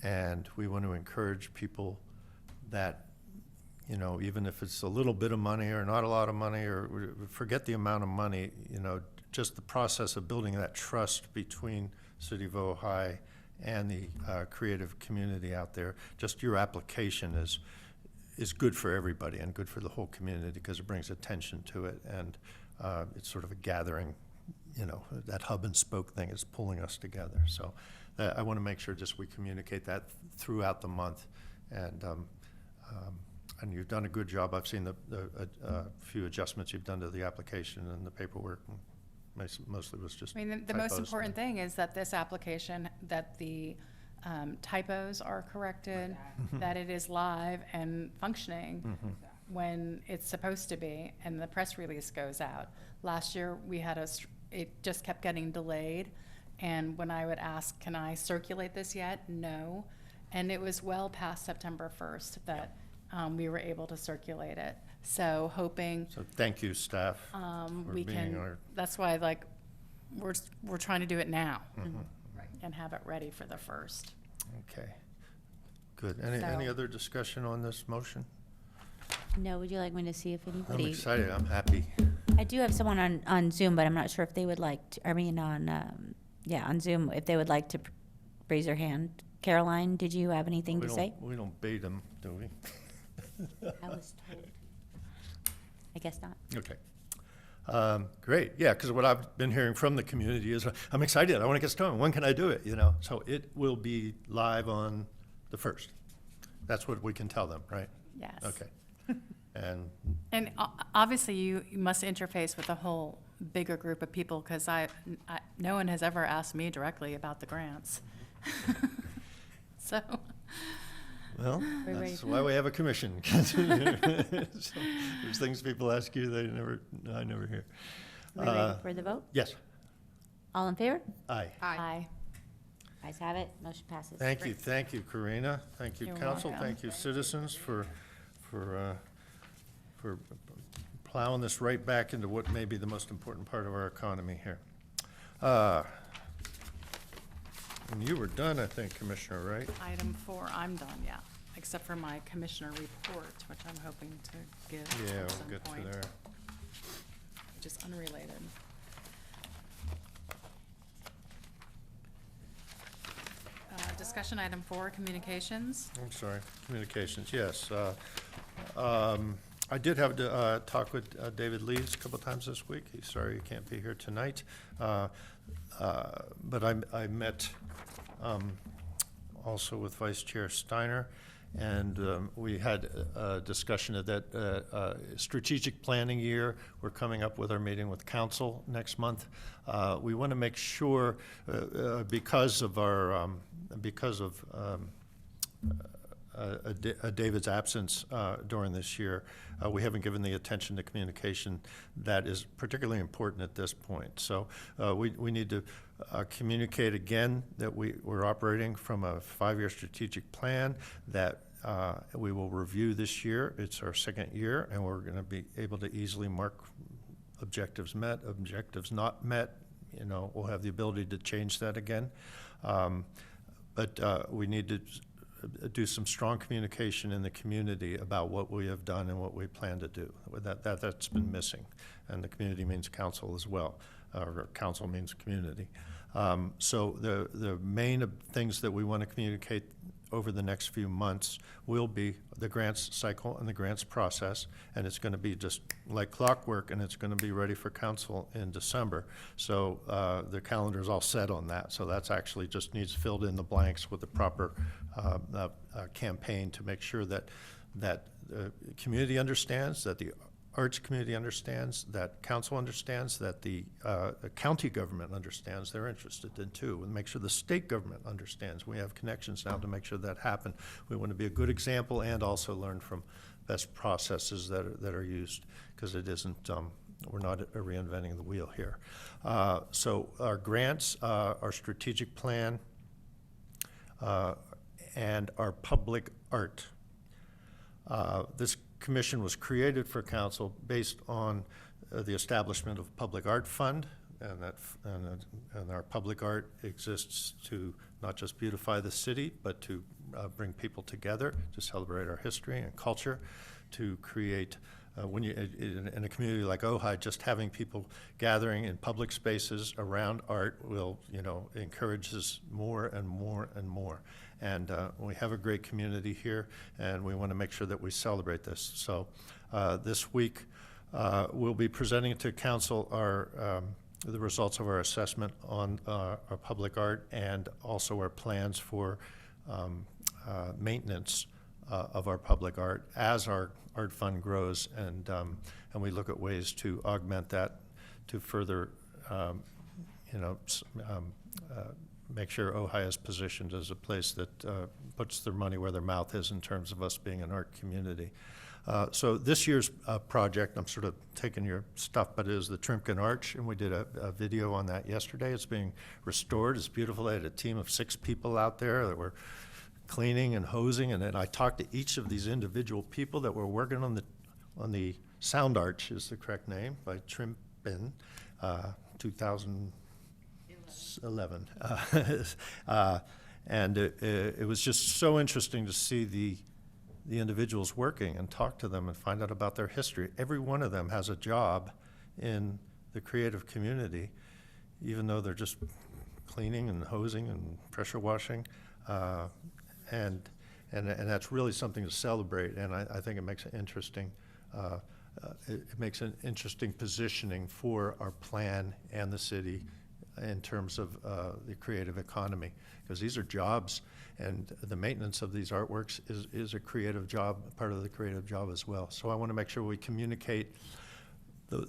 and we want to encourage people that, even if it's a little bit of money or not a lot of money, or forget the amount of money, just the process of building that trust between City of Ojai and the creative community out there. Just your application is good for everybody and good for the whole community, because it brings attention to it, and it's sort of a gathering, that hub and spoke thing is pulling us together. So I want to make sure just we communicate that throughout the month, and you've done a good job. I've seen the few adjustments you've done to the application and the paperwork, and mostly was just I mean, the most typos. important thing is that this application, that the typos are corrected, that it is live and functioning when it's supposed to be, and the press release goes out. Last year, we had it just kept getting delayed, and when I would ask, can I circulate this yet? No. And it was well past September 1st that we were able to circulate it. So hoping So thank you, staff, for we being can, our, that's why, like, we're trying to do it now and have it ready for the 1st. okay. Good. Any So- other discussion on this motion? No, would you like me to see if I'm anybody? excited, I'm happy. I do have someone on Zoom, but I'm not sure if they would like, on Zoom, if they would like to raise their hand. Caroline, did you have anything to say? We don't bait them, do we? I was told. I guess not. Okay. Great, yeah, because what I've been hearing from the community is, I'm excited, I want to get started, when can I do it, So it will be live on the 1st. That's what we can tell them, right? Yes. Okay. And Obviously, you must interface with a whole bigger group of people, because no one has ever asked me directly about the grants. So, well, We're ready. that's why we have a commission. So there's things people ask you, I never hear. Are we ready for the vote? Yes, All in favor? aye. aye. Ayes have it, motion passes. Thank you, Karina. Thank you, You're council. welcome. Thank you, citizens, for plowing this right back into what may be the most important part of our economy here. And you were done, I think, Commissioner, right? Item 4, I'm done, yeah, except for my commissioner report, which I'm hoping to give Yeah, at some we'll get to point, there. which is unrelated. Discussion item 4, communications. I'm sorry, communications, yes. I did have to talk with David Leeds a couple times this week. He's sorry he can't be here tonight. But I met also with Vice Chair Steiner. And we had a discussion of that strategic planning year. We're coming up with our meeting with council next month. We want to make sure, because of our, David's absence during this year, we haven't given the attention to communication that is particularly important at this point. So we need to communicate again that we're operating from a 5-year strategic plan that we will review this year. It's our 2nd year, and we're going to be able to easily mark objectives met, objectives not met. You know, we'll have the ability to change that again. But we need to do some strong communication in the community about what we have done and what we plan to do. That's been missing. And the community means council as well, or council means community. So the main things that we want to communicate over the next few months will be the grants cycle and the grants process, and it's going to be just like clockwork, and it's going to be ready for council in December. So the calendar's all set on that. So that's actually just needs filled in the blanks with the proper campaign to make sure that the community understands, that the arts community understands, that council understands, that the county government understands they're interested in too, and make sure the state government understands. We have connections now to make sure that happen. We want to be a good example and also learn from best processes that are used, because it isn't, we're not reinventing the wheel here. So our grants, our strategic plan, and our public art. This commission was created for council based on the establishment of Public Art Fund, and our public art exists to not just beautify the city, but to bring people together, to celebrate our history and culture, to create, when you, in a community like Ojai, just having people gathering in public spaces around art will, encourages more and more and more. And we have a great community here, and we want to make sure that we celebrate this. So this week, we'll be presenting to council the results of our assessment on our public art, and also our plans for maintenance of our public art as our art fund grows, and we look at ways to augment that to further, make sure Ojai is positioned as a place that puts their money where their mouth is in terms of us being an art community. So this year's project, I'm sort of taking your stuff, but it is the Trimkin Arch, and we did a video on that yesterday. It's being restored. It's beautiful. I had a team of 6 people out there that were cleaning and hosing, and then I talked to each of these individual people that were working on the sound arch, is the correct name, by Trimkin, 2011. And it was just so interesting to see the individuals working and talk to them and find out about their history. Every one of them has a job in the creative community, even though they're just cleaning and hosing and pressure washing. And that's really something to celebrate, and I think it makes it interesting. It makes an interesting positioning for our plan and the city in terms of the creative economy, because these are jobs, and the maintenance of these artworks is a creative job, part of the creative job as well. So I want to make sure we communicate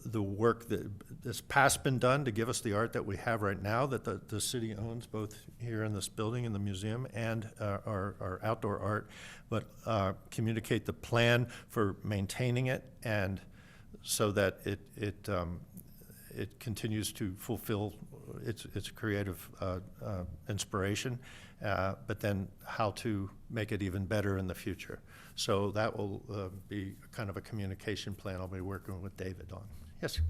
the work that's past been done to give us the art that we have right now, that the city owns, both here in this building, in the museum, and our outdoor art, but communicate the plan for maintaining it, and so that it continues to fulfill its creative inspiration, but then how to make it even better in the future. So that will be kind of a communication plan I'll be working with David on. Yes?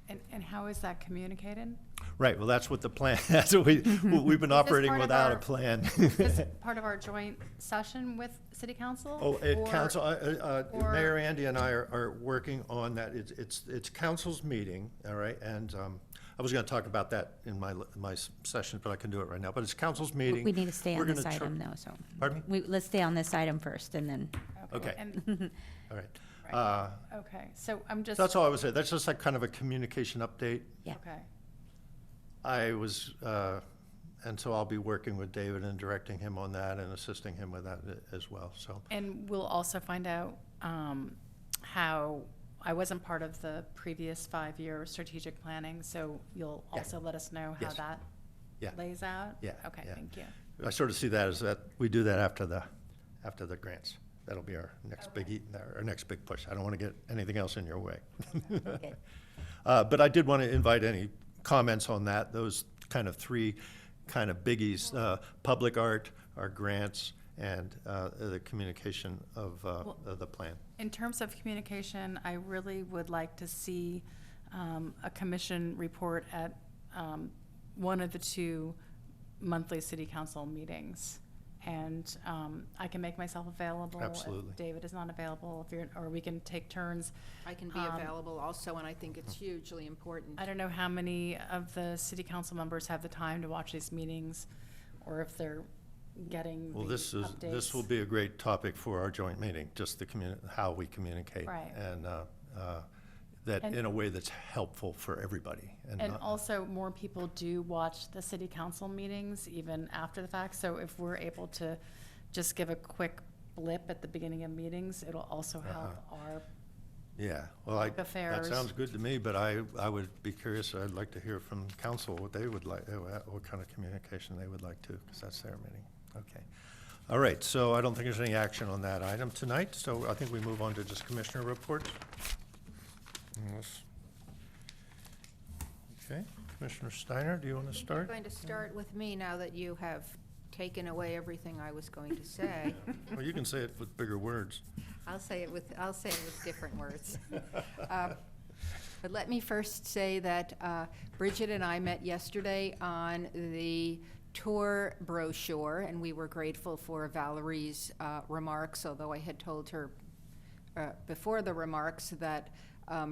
And how is that communicated? Right, well, that's what the plan, that's what we've been operating part of without a our- plan. Is this part of our joint session with city council? Oh, Or- council, or- Mayor Andy and I are working on that. It's council's meeting, all right? And I was going to talk about that in my session, but I can do it right now. But it's council's meeting. We need to stay We're on this gonna item though, so. Pardon me? Let's stay on this item first, and then, Okay. And, All right. right. Okay, so I'm just. That's all I would say. That's just like kind of a communication update. yeah. Okay. I was And so I'll be working with David and directing him on that and assisting him with that as well, so. And we'll also find out how, I wasn't part of the previous 5-year strategic planning, so you'll Yeah. also let us know how Yes. that Yeah. lays out? Yeah, Okay, yeah. thank you. I sort of see that as that, we do that after the grants. That'll be our next our next big push. I don't want to get anything else in your way. Good. But I did want to invite any comments on that, those kind of three kind of biggies, public art, our grants, and the communication of the plan. In terms of communication, I really would like to see a commission report at one of the 2 monthly city council meetings. And I can make myself available. Absolutely. If David is not available, or we can take turns. I can be available also, and I think it's hugely important. I don't know how many of the city council members have the time to watch these meetings, or if they're getting Well, the this updates. will be a great topic for our joint meeting, just the how we communicate. Right. And that And- in a way that's helpful for everybody. And not- also, more people do watch the city council meetings even after the fact, so if we're able to just give a quick blip at the beginning of meetings, it'll also help our, Yeah, well, that affairs. sounds good to me, but I would be curious, I'd like to hear from council what they would like, what kind of communication they would like to, because that's their meeting. Okay. All right, so I don't think there's any action on that item tonight, so I think we move on to just commissioner reports. Yes. Okay, Commissioner Steiner, do you want to You're start? going to start with me now that you have taken away everything I was going to say. Well, you can say it with bigger words. I'll say it with different words. But let me first say that Bridget and I met yesterday on the tour brochure, and we were grateful for Valerie's remarks, although I had told her before the remarks that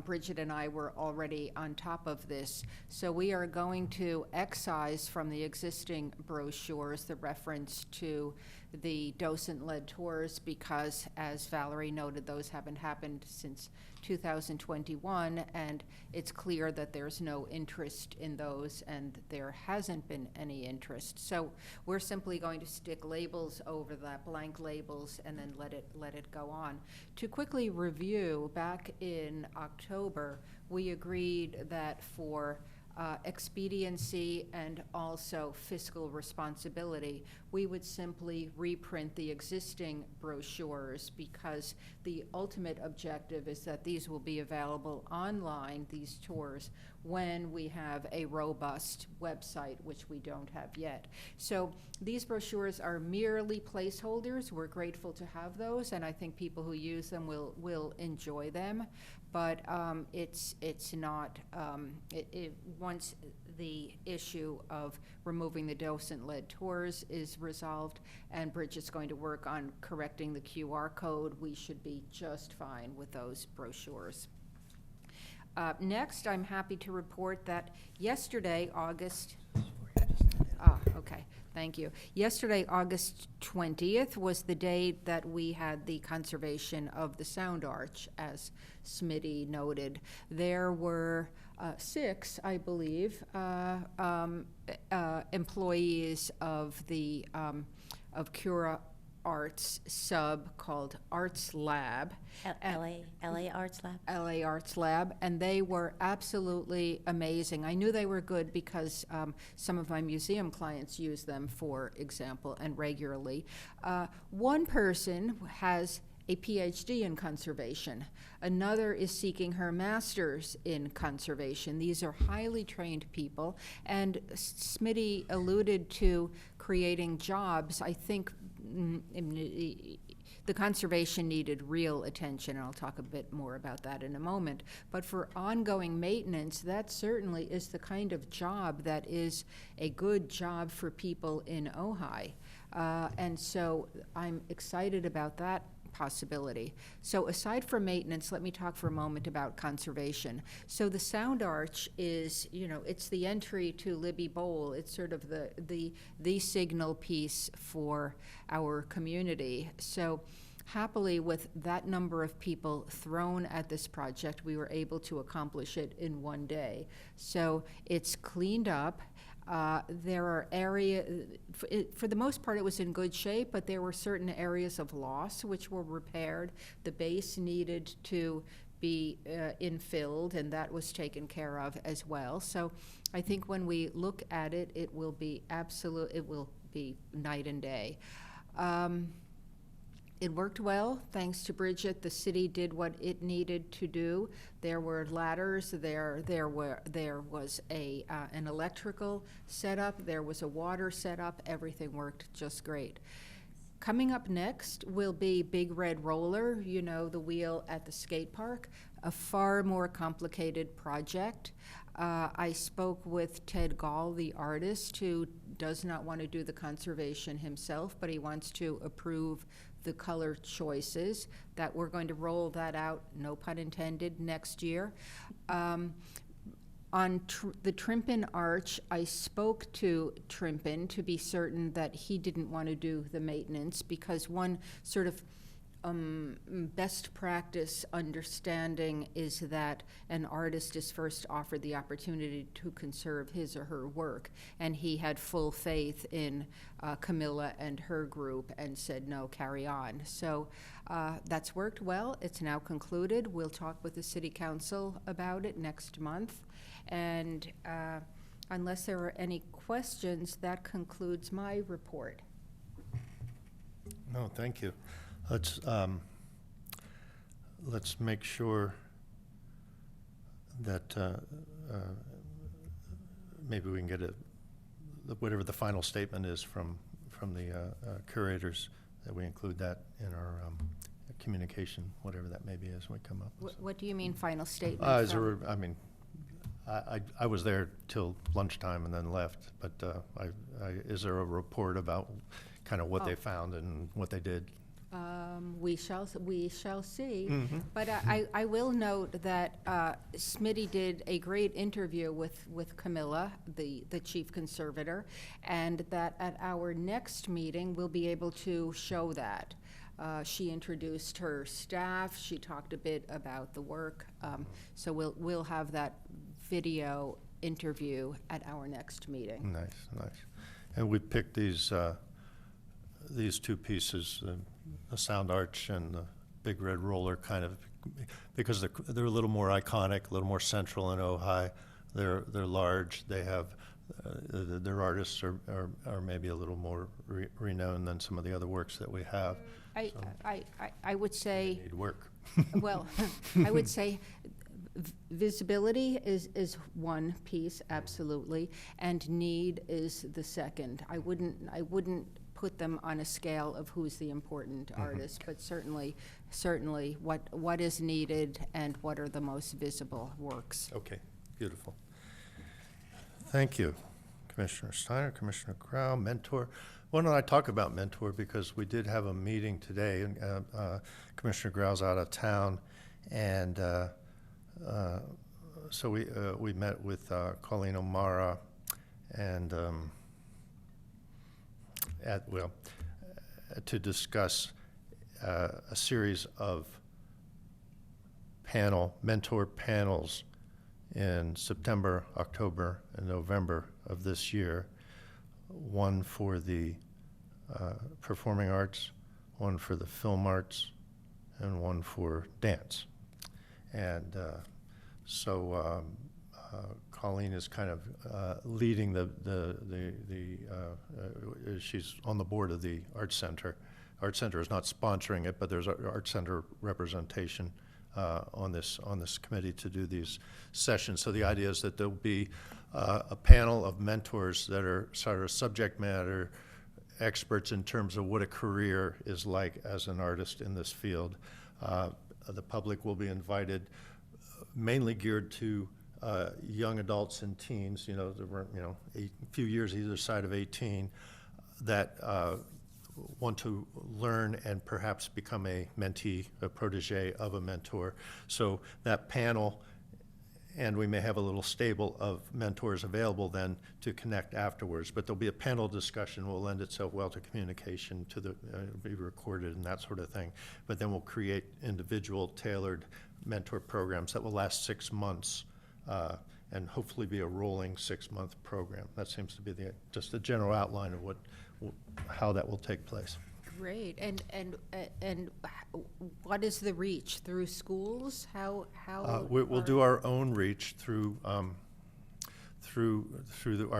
Bridget and I were already on top of this. So we are going to excise from the existing brochures the reference to the docent-led tours because, as Valerie noted, those haven't happened since 2021, and it's clear that there's no interest in those, and there hasn't been any interest. So we're simply going to stick labels over that, blank labels, and then let it go on. To quickly review, back in October, we agreed that for expediency and also fiscal responsibility, we would simply reprint the existing brochures because the ultimate objective is that these will be available online, these tours, when we have a robust website, which we don't have yet. So these brochures are merely placeholders. We're grateful to have those, and I think people who use them will enjoy them. But it's not, once the issue of removing the docent-led tours is resolved and Bridget's going to work on correcting the QR code, we should be just fine with those brochures. Next, I'm happy to report that yesterday, okay, thank you. Yesterday, August 20th, was the day that we had the conservation of the Sound Arch, as Smitty noted. There were 6, I believe, employees of the of Cura Arts sub called Arts Lab. LA Arts Lab. LA Arts Lab, and they were absolutely amazing. I knew they were good because some of my museum clients use them, for example, and regularly. One person has a PhD in conservation. Another is seeking her master's in conservation. These are highly trained people, and Smitty alluded to creating jobs. I think the conservation needed real attention, and I'll talk a bit more about that in a moment. But for ongoing maintenance, that certainly is the kind of job that is a good job for people in Ojai. And so I'm excited about that possibility. So aside from maintenance, let me talk for a moment about conservation. So the Sound Arch is, it's the entry to Libby Bowl. It's sort of the signal piece for our community. So happily, with that number of people thrown at this project, we were able to accomplish it in one day. So it's cleaned up. There are for the most part, it was in good shape, but there were certain areas of loss which were repaired. The base needed to be infilled, and that was taken care of as well. So I think when we look at it, it will be night and day. It worked well, thanks to Bridget. The city did what it needed to do. There were ladders, there was an electrical setup, there was a water setup, everything worked just great. Coming up next will be Big Red Roller, you know, the wheel at the skate park, a far more complicated project. I spoke with Ted Gall, the artist, who does not want to do the conservation himself, but he wants to approve the color choices, that we're going to roll that out, no pun intended, next year. On the Trimpin Arch, I spoke to Trimpin to be certain that he didn't want to do the maintenance, because one sort of best practice understanding is that an artist is first offered the opportunity to conserve his or her work, and he had full faith in Camilla and her group and said, no, carry on. So that's worked well. It's now concluded. We'll talk with the city council about it next month, and unless there are any questions, that concludes my report. No, thank you. Let's make sure that maybe we can get whatever the final statement is from the curators, that we include that in our communication, whatever that may be, as we come up with. What do you mean, final statement? I was there till lunchtime and then left, but is there a report about kind of what they found and what they did? We shall see. Mm-hmm. But I will note that Smitty did a great interview with Camilla, the chief conservator, and that at our next meeting, we'll be able to show that. She introduced her staff, she talked a bit about the work, so we'll have that video interview at our next meeting. Nice. And we picked these two pieces, the Sound Arch and the Big Red Roller, kind of because they're a little more iconic, a little more central in Ojai. They're large. They have their artists are maybe a little more renowned than some of the other works that we have. I would say, They need work. well, I would say visibility is one piece, absolutely, and need is the second. I wouldn't put them on a scale of who's the important artist, but certainly what is needed and what are the most visible works. Okay, beautiful. Thank you, Commissioner Steiner, Commissioner Grau, Mentor. Why don't I talk about Mentor, because we did have a meeting today, and Commissioner Grau's out of town, and so we met with Colleen O'Mara and to discuss a series of mentor panels in September, October, and November of this year. One for the performing arts, one for the film arts, and one for dance. And so Colleen is kind of leading she's on the board of the Arts Center. Arts Center is not sponsoring it, but there's Arts Center representation on this committee to do these sessions. So the idea is that there'll be a panel of mentors that are sort of subject matter experts in terms of what a career is like as an artist in this field. The public will be invited, mainly geared to young adults and teens, there were, a few years either side of 18, that want to learn and perhaps become a mentee, a protege of a mentor. So that panel, and we may have a little stable of mentors available then to connect afterwards, but there'll be a panel discussion, will lend itself well to communication, to be recorded and that sort of thing. But then we'll create individual tailored mentor programs that will last 6 months. and hopefully be a rolling 6-month program. That seems to be just a general outline of how that will take place. Great, and what is the reach, through schools? How? We'll do our own reach through our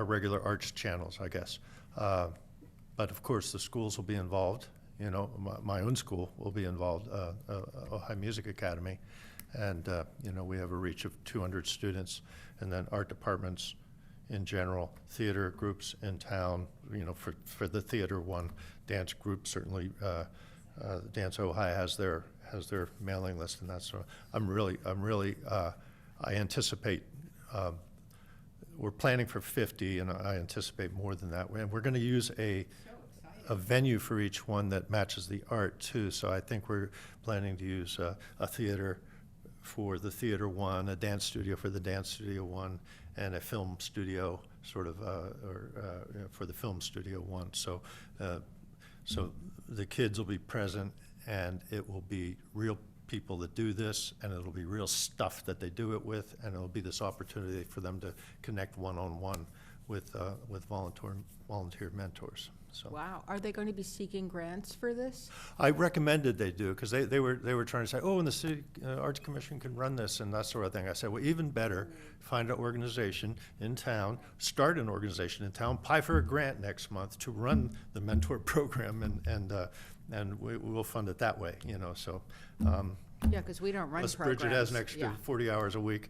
regular arts channels, I guess. But of course, the schools will be involved. You know, my own school will be involved, Ojai Music Academy. And, you know, we have a reach of 200 students, and then art departments in general, theater groups in town, you know, for the theater one, dance group, certainly, Dance Ojai has their mailing list, and that's sort of, I anticipate, we're planning for 50, and I anticipate more than that. And we're going to use a venue for each one that matches the art too. So I think we're planning to use a theater for the theater one, a dance studio for the dance studio one, and a film studio sort of for the film studio one. So the kids will be present, and it will be real people that do this, and it'll be real stuff that they do it with, and it'll be this opportunity for them to connect one-on-one with volunteer mentors. So Wow, are they going to be seeking grants for this? I recommended they do, because they were trying to say, oh, and the city arts commission can run this and that sort of thing. I said, well, even better, find an organization in town, start an organization in town, apply for a grant next month to run the mentor program, and we'll fund it that way, you know. So Yeah, because we don't run unless programs. Bridget has an extra Yeah. 40 hours a week.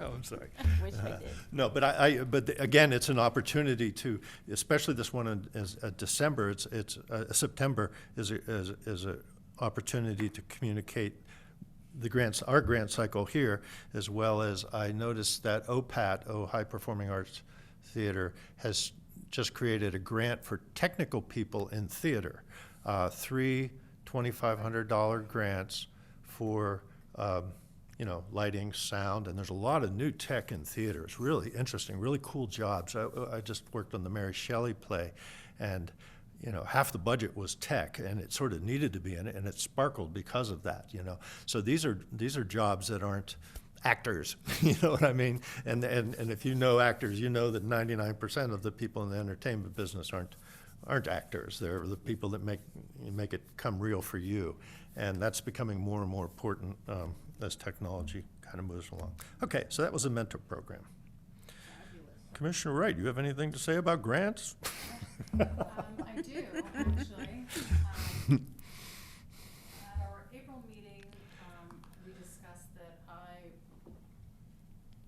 No, I'm sorry. Wish I did. No, but again, it's an opportunity to, especially this one is December. September is a opportunity to communicate the grants, our grant cycle here, as well as I noticed that OPAT, Ojai Performing Arts Theater, has just created a grant for technical people in theater. 3 $2,500 grants for lighting, sound, and there's a lot of new tech in theater. It's really interesting, really cool jobs. I just worked on the Mary Shelley play, and half the budget was tech, and it sort of needed to be in it, and it sparkled because of that. So these are jobs that aren't actors. You know what I mean? And if you know actors, you know that 99% of the people in the entertainment business aren't actors. They're the people that make it come real for you, and that's becoming more and more important as technology kind of moves along. Okay, so that was a mentor program. Commissioner Wright, you have anything to say about grants? I do, actually.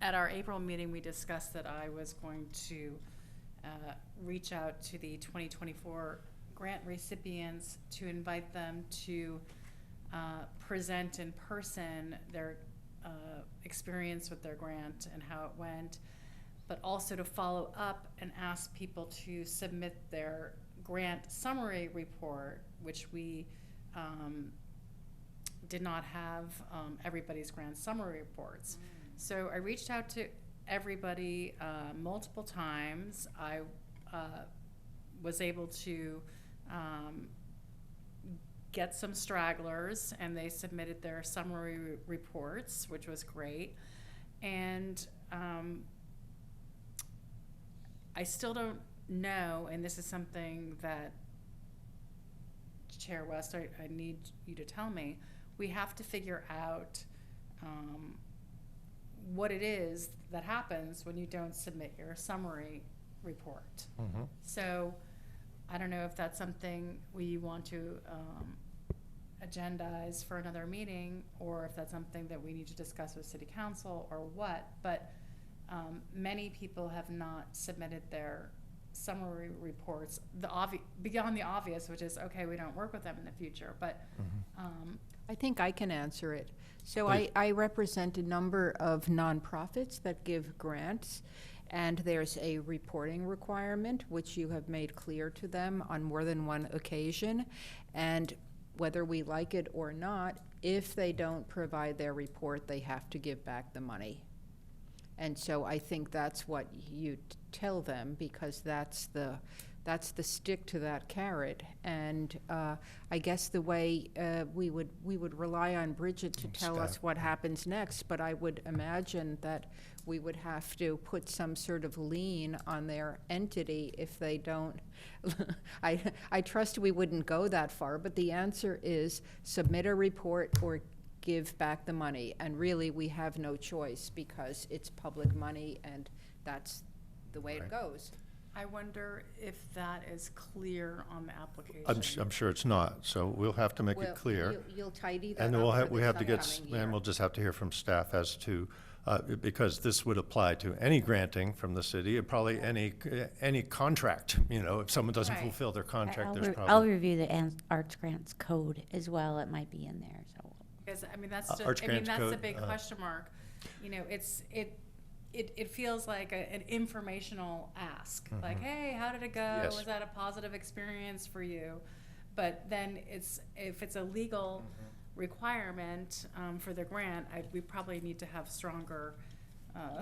At our April meeting, we discussed that I was going to reach out to the 2024 grant recipients to invite them to present in person their experience with their grant and how it went, but also to follow up and ask people to submit their grant summary report, which we did not have everybody's grant summary reports. So I reached out to everybody multiple times. I was able to get some stragglers, and they submitted their summary reports, which was great. And I still don't know, and this is something that Chair West, I need you to tell me. We have to figure out what it is that happens when you don't submit your summary report. Mm-hmm. So I don't know if that's something we want to agendize for another meeting, or if that's something that we need to discuss with City Council, or what. But many people have not submitted their summary reports, beyond the obvious, which is, okay, we don't work with them in the future. But I think I can answer it. So Please. I represent a number of nonprofits that give grants, and there's a reporting requirement, which you have made clear to them on more than one occasion. And whether we like it or not, if they don't provide their report, they have to give back the money. And so I think that's what you tell them, because that's the that's the stick to that carrot. And I guess the way we would rely on Bridget to tell us Staff. what happens next, but I would imagine that we would have to put some sort of lien on their entity if they don't. I trust we wouldn't go that far, but the answer is submit a report or give back the money. And really, we have no choice because it's public money and that's the way it Right. goes. I wonder if that is clear on the application. I'm sure it's not, so we'll have to make Well, it clear. You'll tidy that And up we'll for have, we this have to get, upcoming and year. we'll just have to hear from staff as to, because this would apply to any granting from the city, and probably any contract, if someone doesn't Right. fulfill their contract, I'll there's I'll probably. review the arts grants code as well. It might be in there, so. Because, I mean, that's Arts just, I mean, grants that's the code, big question mark. It feels like an informational ask, like, hey, how did it go? Mm-hmm. Yes. Was that a positive experience for you? But then if it's a legal Mm-hmm. requirement for the grant, we probably need to have stronger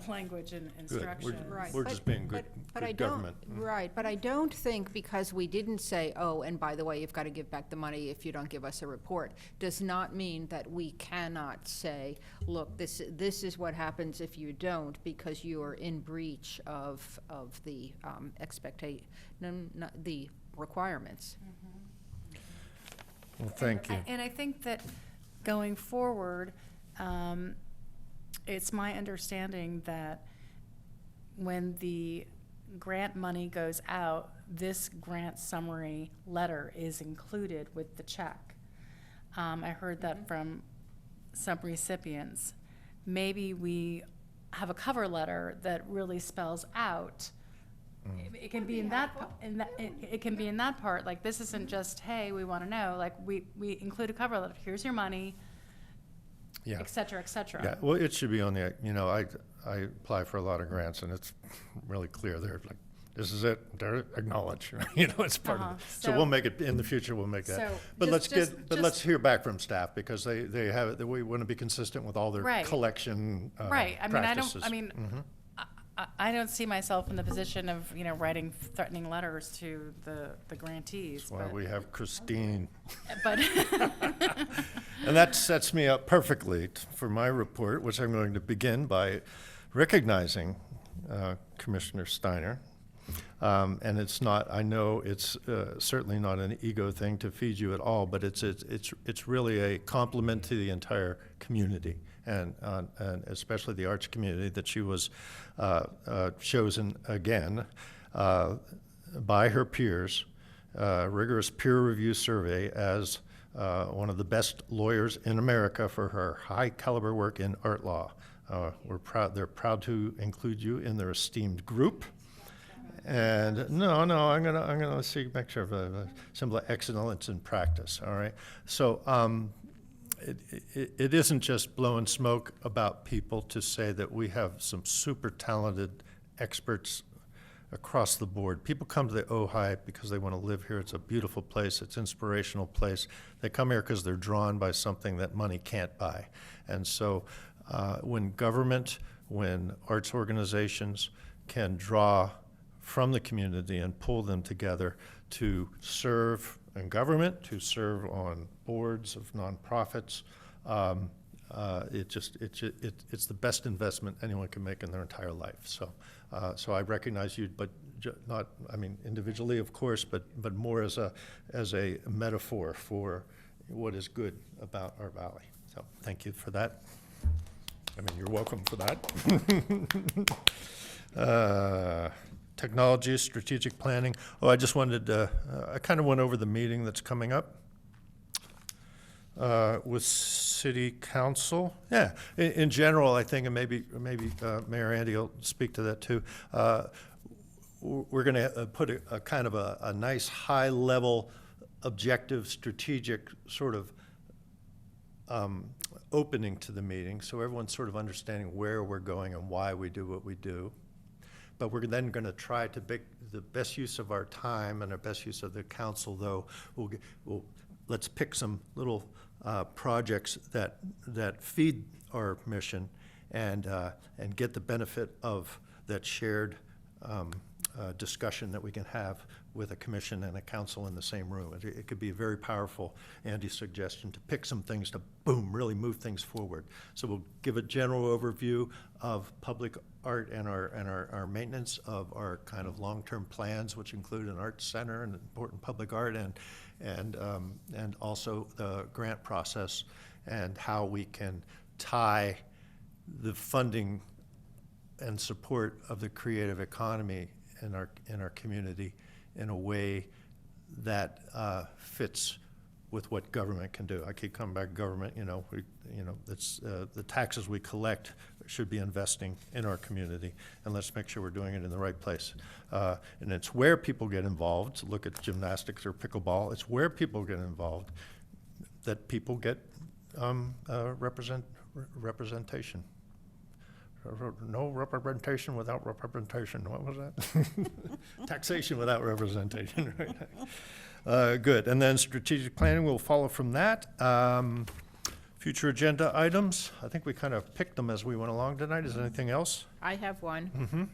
language and Good. instructions. Right. We're But- just being good I good don't- government. Right, but I don't think because we didn't say, oh, and by the way, you've got to give back the money if you don't give us a report, does not mean that we cannot say, look, this is what happens if you don't, because you are in breach of the the requirements. Well, thank you. And I think that going forward, it's my understanding that when the grant money goes out, this grant summary letter is included with the check. I heard that from some recipients. Maybe we have a cover letter that really spells out. It can be in that, it can be in that part, like, this isn't just, hey, we want to know, like, we include a cover letter, here's your money, Yeah. et cetera, et cetera. Yeah, well, it should be on the, I apply for a lot of grants, and it's really clear there, like, this is it, there, acknowledge, it's part of it. So we'll make it, in the future, we'll make that. So But let's just- let's hear back from staff, because they have it, we want to be consistent with all their Right. collection Right, I mean, practices. I don't see myself in the position of, writing threatening letters to the grantees, That's why we have Christine. but, And that sets me up perfectly for my report, which I'm going to begin by recognizing Commissioner Steiner. And it's not, I know it's certainly not an ego thing to feed you at all, but it's really a compliment to the entire community, and especially the arts community, that she was chosen again by her peers, rigorous peer review survey, as one of the best lawyers in America for her high caliber work in art law. They're proud to include you in their esteemed group. And no, I'm gonna see, make sure of a symbol of excellence in practice. All right. So it isn't just blowing smoke about people to say that we have some super talented experts across the board. People come to the Ojai because they want to live here. It's a beautiful place. It's an inspirational place. They come here because they're drawn by something that money can't buy. And so when government, when arts organizations can draw from the community and pull them together to serve in government, to serve on boards of nonprofits, it's the best investment anyone can make in their entire life. So I recognize you, but not, I mean, individually, of course, but more as a metaphor for what is good about our valley. So thank you for that. I mean, you're welcome for that. Technology, strategic planning. Oh, I just wanted I kind of went over the meeting that's coming up with City Council. Yeah, in general, I think, and maybe Mayor Andy will speak to that too. We're going to put a kind of a nice high-level, objective, strategic sort of opening to the meeting, so everyone's sort of understanding where we're going and why we do what we do. But we're then going to try to make the best use of our time and our best use of the council, though. Let's pick some little projects that feed our mission and get the benefit of that shared discussion that we can have with a commission and a council in the same room. It could be very powerful, Andy's suggestion, to pick some things to, boom, really move things forward. So we'll give a general overview of public art and our maintenance of our kind of long-term plans, which include an arts center and important public art, and also the grant process and how we can tie the funding and support of the creative economy in our community in a way that fits with what government can do. I keep coming back, government, it's the taxes we collect should be investing in our community, and let's make sure we're doing it in the right place. And it's where people get involved. Look at gymnastics or pickleball. It's where people get involved that people get representation. No representation without representation. What was that? Taxation without representation. Right. Good. And then strategic planning will follow from that. Future agenda items. I think we kind of picked them as we went along tonight. Is there anything else? I have one.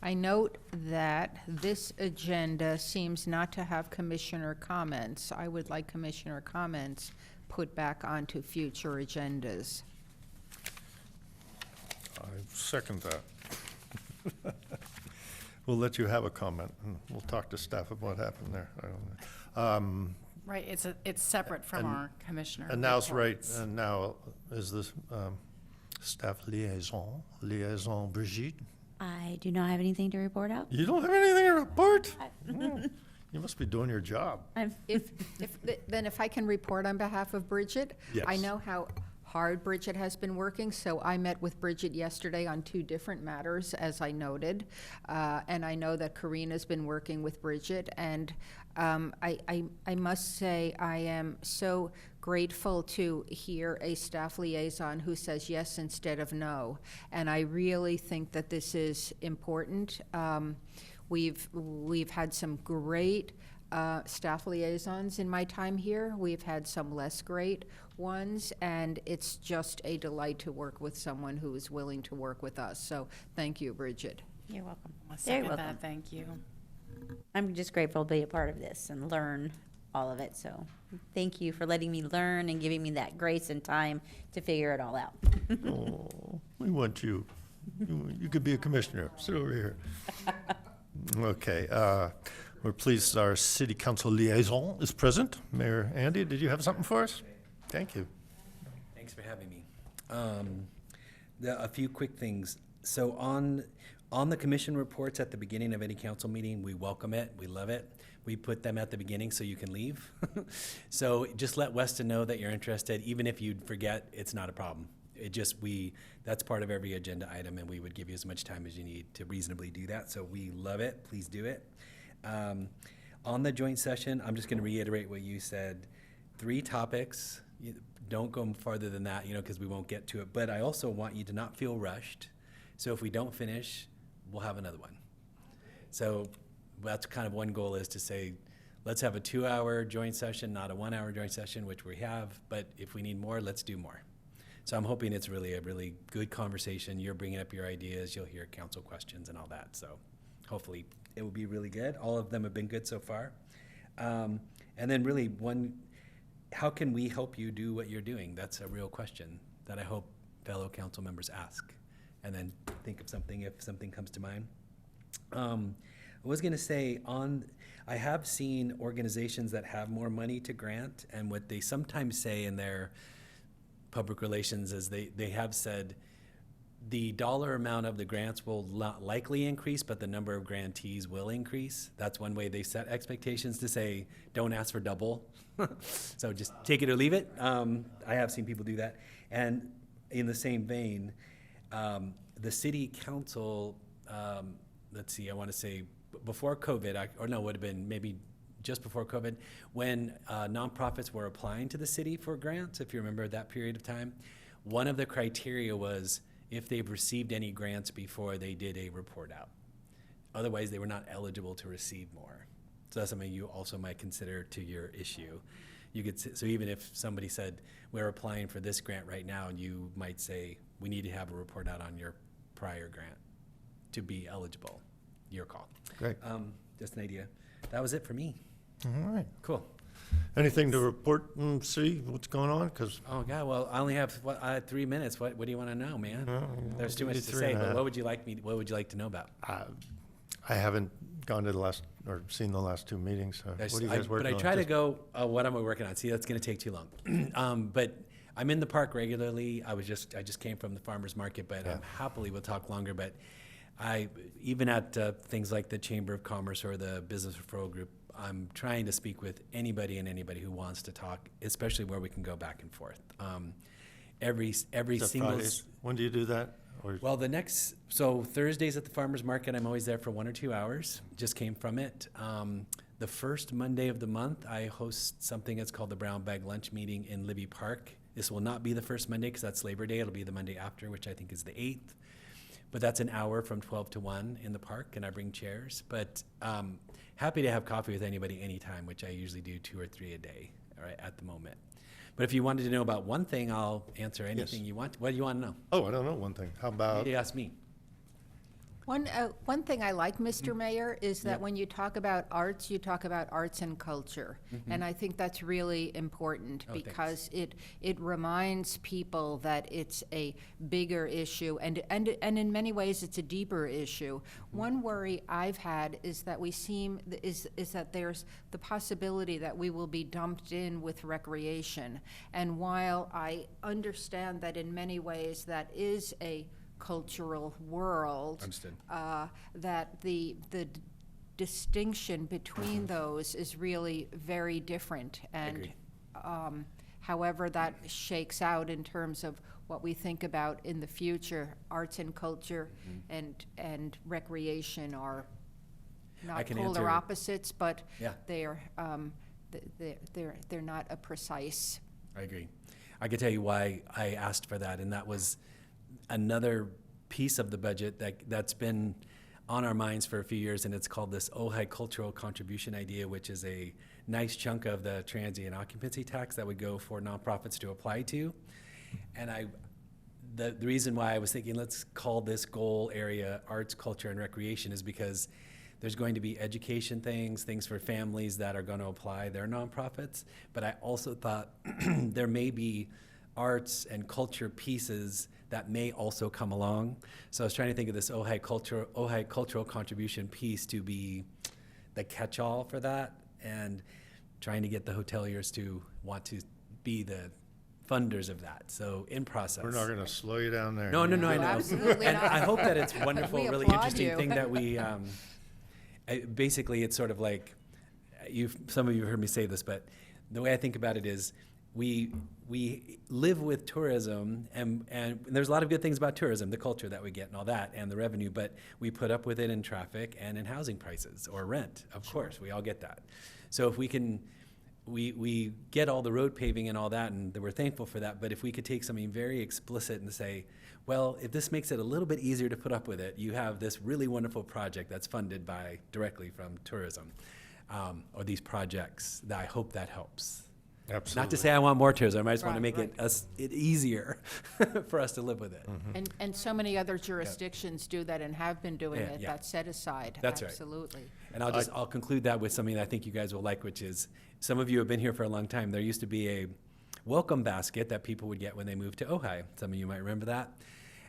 I note that this agenda seems not to have commissioner comments. I would like commissioner comments put back onto future agendas. I second that. We'll let you have a comment, and we'll talk to staff about what happened there. I don't know. Right, it's separate from our commissioner And now's right, reports. and now is the staff liaison Brigitte. I do not have anything to report out. You don't have anything to report? You must be doing your job. Then if I can report on behalf of Bridget? Yes. I know how hard Bridget has been working, so I met with Bridget yesterday on 2 different matters, as I noted. And I know that Karina's been working with Bridget, and I must say I am so grateful to hear a staff liaison who says yes instead of no. And I really think that this is important. We've had some great staff liaisons in my time here. We've had some less great ones, and it's just a delight to work with someone who is willing to work with us. So thank you, Bridget. You're welcome. I Very second welcome. that, thank you. I'm just grateful to be a part of this and learn all of it. So thank you for letting me learn and giving me that grace and time to figure it all out. Oh, we want you. You could be a commissioner. Sit over here. Okay. We're pleased our city council liaison is present. Mayor Andy, did you have something for us? Thank you. Thanks for having me. A few quick things. So on the commission reports at the beginning of any council meeting, we welcome it, we love it. We put them at the beginning so you can leave. So just let Weston know that you're interested. Even if you forget, it's not a problem. That's part of every agenda item, and we would give you as much time as you need to reasonably do that. So we love it, please do it. On the joint session, I'm just gonna reiterate what you said. 3 topics. Don't go farther than that, because we won't get to it. But I also want you to not feel rushed. So if we don't finish, we'll have another one. So that's kind of one goal, is to say, let's have a 2-hour joint session, not a 1-hour joint session, which we have. But if we need more, let's do more. So I'm hoping it's really a really good conversation. You're bringing up your ideas. You'll hear council questions and all that. So hopefully it will be really good. All of them have been good so far. And then really how can we help you do what you're doing? That's a real question that I hope fellow council members ask. And then think of something if something comes to mind. I was gonna say, I have seen organizations that have more money to grant, and what they sometimes say in their public relations is they have said the dollar amount of the grants will not likely increase, but the number of grantees will increase. That's one way they set expectations, to say, don't ask for double. So just take it or leave it. I have seen people do that. And in the same vein, the city council, let's see, I want to say before COVID, would have been maybe just before COVID, when nonprofits were applying to the city for grants, if you remember that period of time, one of the criteria was if they've received any grants before they did a report out. Otherwise, they were not eligible to receive more. So that's something you also might consider to your issue. So even if somebody said, we're applying for this grant right now, and you might say, we need to have a report out on your prior grant to be eligible. your call. Great. Just an idea. That was it for me. All right. Cool. Anything to report and see what's going on? Because Oh, God, well, I only have, 3 minutes. What do you want to know, man? There's too much to three say, and a but half. what would you like to know about? I haven't gone to the last, or seen the last 2 meetings, so what are you guys working on? But I try to Just- go, what am I working on? See, that's going to take too long. But I'm in the park regularly. I just came from the farmer's market, but Yeah. happily we'll talk longer. But even at things like the Chamber of Commerce or the Business Referral Group, I'm trying to speak with anybody and anybody who wants to talk, especially where we can go back and forth. Every Is that single. Fridays? When do you do that? Or Well, so Thursdays at the farmer's market, I'm always there for 1 or 2 hours. Just came from it. The first Monday of the month, I host something that's called the Brown Bag Lunch Meeting in Libby Park. This will not be the first Monday because that's Labor Day. It'll be the Monday after, which I think is the 8th. But that's an hour from 12 to 1 in the park, and I bring chairs. But happy to have coffee with anybody anytime, which I usually do 2 or 3 a day, all right, at the moment. But if you wanted to know about one thing, I'll answer anything you want. What do you want to know? Oh, I don't know one thing. How about, You ask me. One thing I like, Mr. Mayor, is that when you talk about arts, you talk about arts and culture. And I think that's really important Oh, thanks. because it reminds people that it's a bigger issue and in many ways it's a deeper issue. One worry I've had is that is that there's the possibility that we will be dumped in with recreation. And while I understand that in many ways that is a cultural world. Understood. That the distinction between those is really very different. And Agreed. however that shakes out in terms of what we think about in the future, arts and culture and recreation are not can polar answer- opposites, but Yeah. they're not a precise. I agree. I can tell you why I asked for that, and that was another piece of the budget that's been on our minds for a few years, and it's called this Ojai cultural contribution idea, which is a nice chunk of the transient occupancy tax that would go for nonprofits to apply to. And the reason why I was thinking let's call this goal area arts, culture, and recreation is because there's going to be education things for families that are going to apply. They're nonprofits. But I also thought there may be arts and culture pieces that may also come along. So I was trying to think of this Ojai cultural contribution piece to be the catch-all for that, and trying to get the hoteliers to want to be the funders of that. So in process. we're not going to slow you down there. No, I know. Absolutely And not. I hope that it's wonderful, We really applaud interesting you. thing that we, basically, it's sort of like, some of you have heard me say this, but the way I think about it is, we live with tourism, and there's a lot of good things about tourism, the culture that we get and all that, and the revenue, but we put up with it in traffic and in housing prices or rent, of course, we all get that. So if we can, we get all the road paving and all that, and we're thankful for that, but if we could take something very explicit and say, well, if this makes it a little bit easier to put up with it, you have this really wonderful project that's funded directly from tourism, or these projects, that I hope that helps. Absolutely. Not to say I want more tourism, I just want to Right, make it easier for us to live with it. And so many other jurisdictions do that and have been doing Yeah, it. yeah. That's set aside. That's right. Absolutely. And I'll conclude that with something that I think you guys will like, which is, some of you have been here for a long time. There used to be a welcome basket that people would get when they moved to Ojai. Some of you might remember that.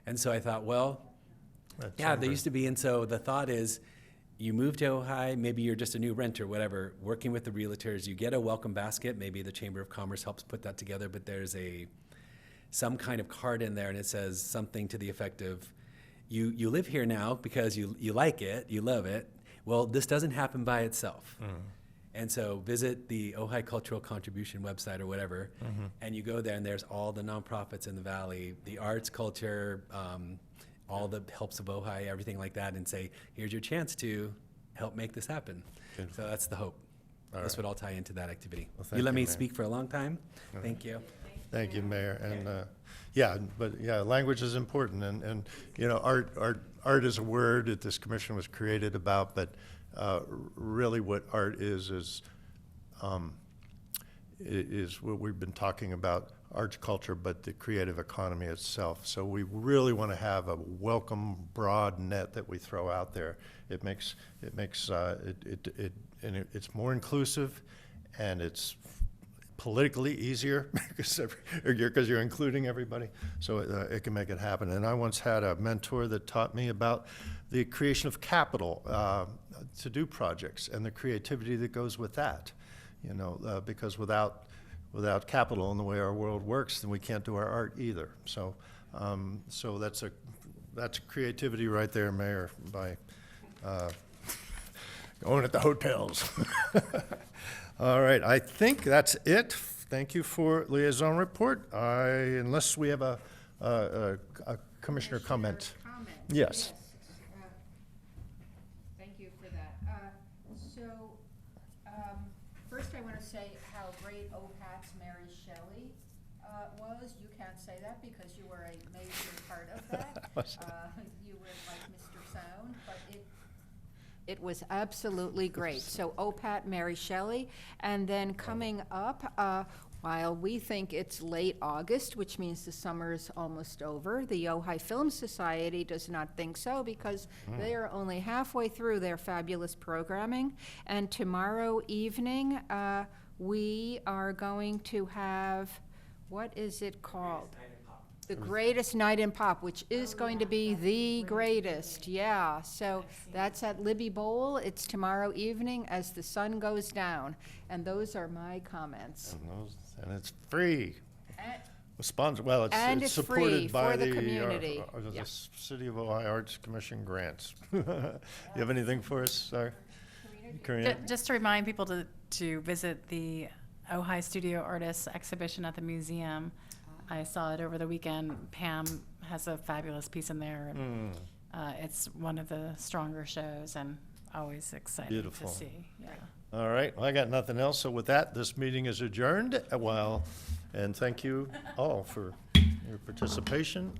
And so I thought, well, yeah, there used to be, and so the thought is, you move to Ojai, maybe you're just a new renter, whatever, working with the realtors, you get a welcome basket, maybe the Chamber of Commerce helps put that together, but there's some kind of card in there, and it says something to the effect of, you live here now because you like it, you love it. Well, this doesn't happen by itself. And so visit the Ojai Cultural Contribution website or whatever, and you go there, and there's all the nonprofits in the valley, the arts, culture, all the helps of Ojai, everything like that, and say, here's your chance to help make this happen. Good. So that's the hope. All This right. would all tie into that activity. Well, thank You let you, me Mayor. speak for a long time. Thank you. Thank you, Mayor. And language is important, and art is a word that this commission was created about, but really what art is is what we've been talking about, arts, culture, but the creative economy itself. So we really want to have a welcome, broad net that we throw out there. It's more inclusive, and it's politically easier because you're including everybody, so it can make it happen. And I once had a mentor that taught me about the creation of capital to do projects and the creativity that goes with that. Because without capital and the way our world works, then we can't do our art either. So that's creativity right there, Mayor, by going at the hotels. All right, I think that's it. Thank you for liaison report. Unless we have a commissioner comment. Yes. Thank you for that. First I want to say how great OPAT's Mary Shelley was. You can't say that because you were a major part of that. You were like Mr. Sound, but it was absolutely great. So OPAT, Mary Shelley, and then coming up, while we think it's late August, which means the summer is almost over, the Ojai Film Society does not think so because they are only halfway through their fabulous programming. And tomorrow evening, we are going to have, what is it called? The Greatest Night in Pop, which is going to be the greatest, yeah. So that's at Libby Bowl. It's tomorrow evening as the sun goes down. And those are my comments. And it's free. It's And it's free supported by for the community. The Yeah. City of Ojai Arts Commission grants. You have anything for us, Karina? Just to remind people to visit the Ojai Studio Artists exhibition at the museum. I saw it over the weekend. Pam has a fabulous piece in there. And, it's one of the stronger shows and always exciting Beautiful. to see. Yeah. All right, well, I got nothing else. So with that, this meeting is adjourned. And thank you all for your participation.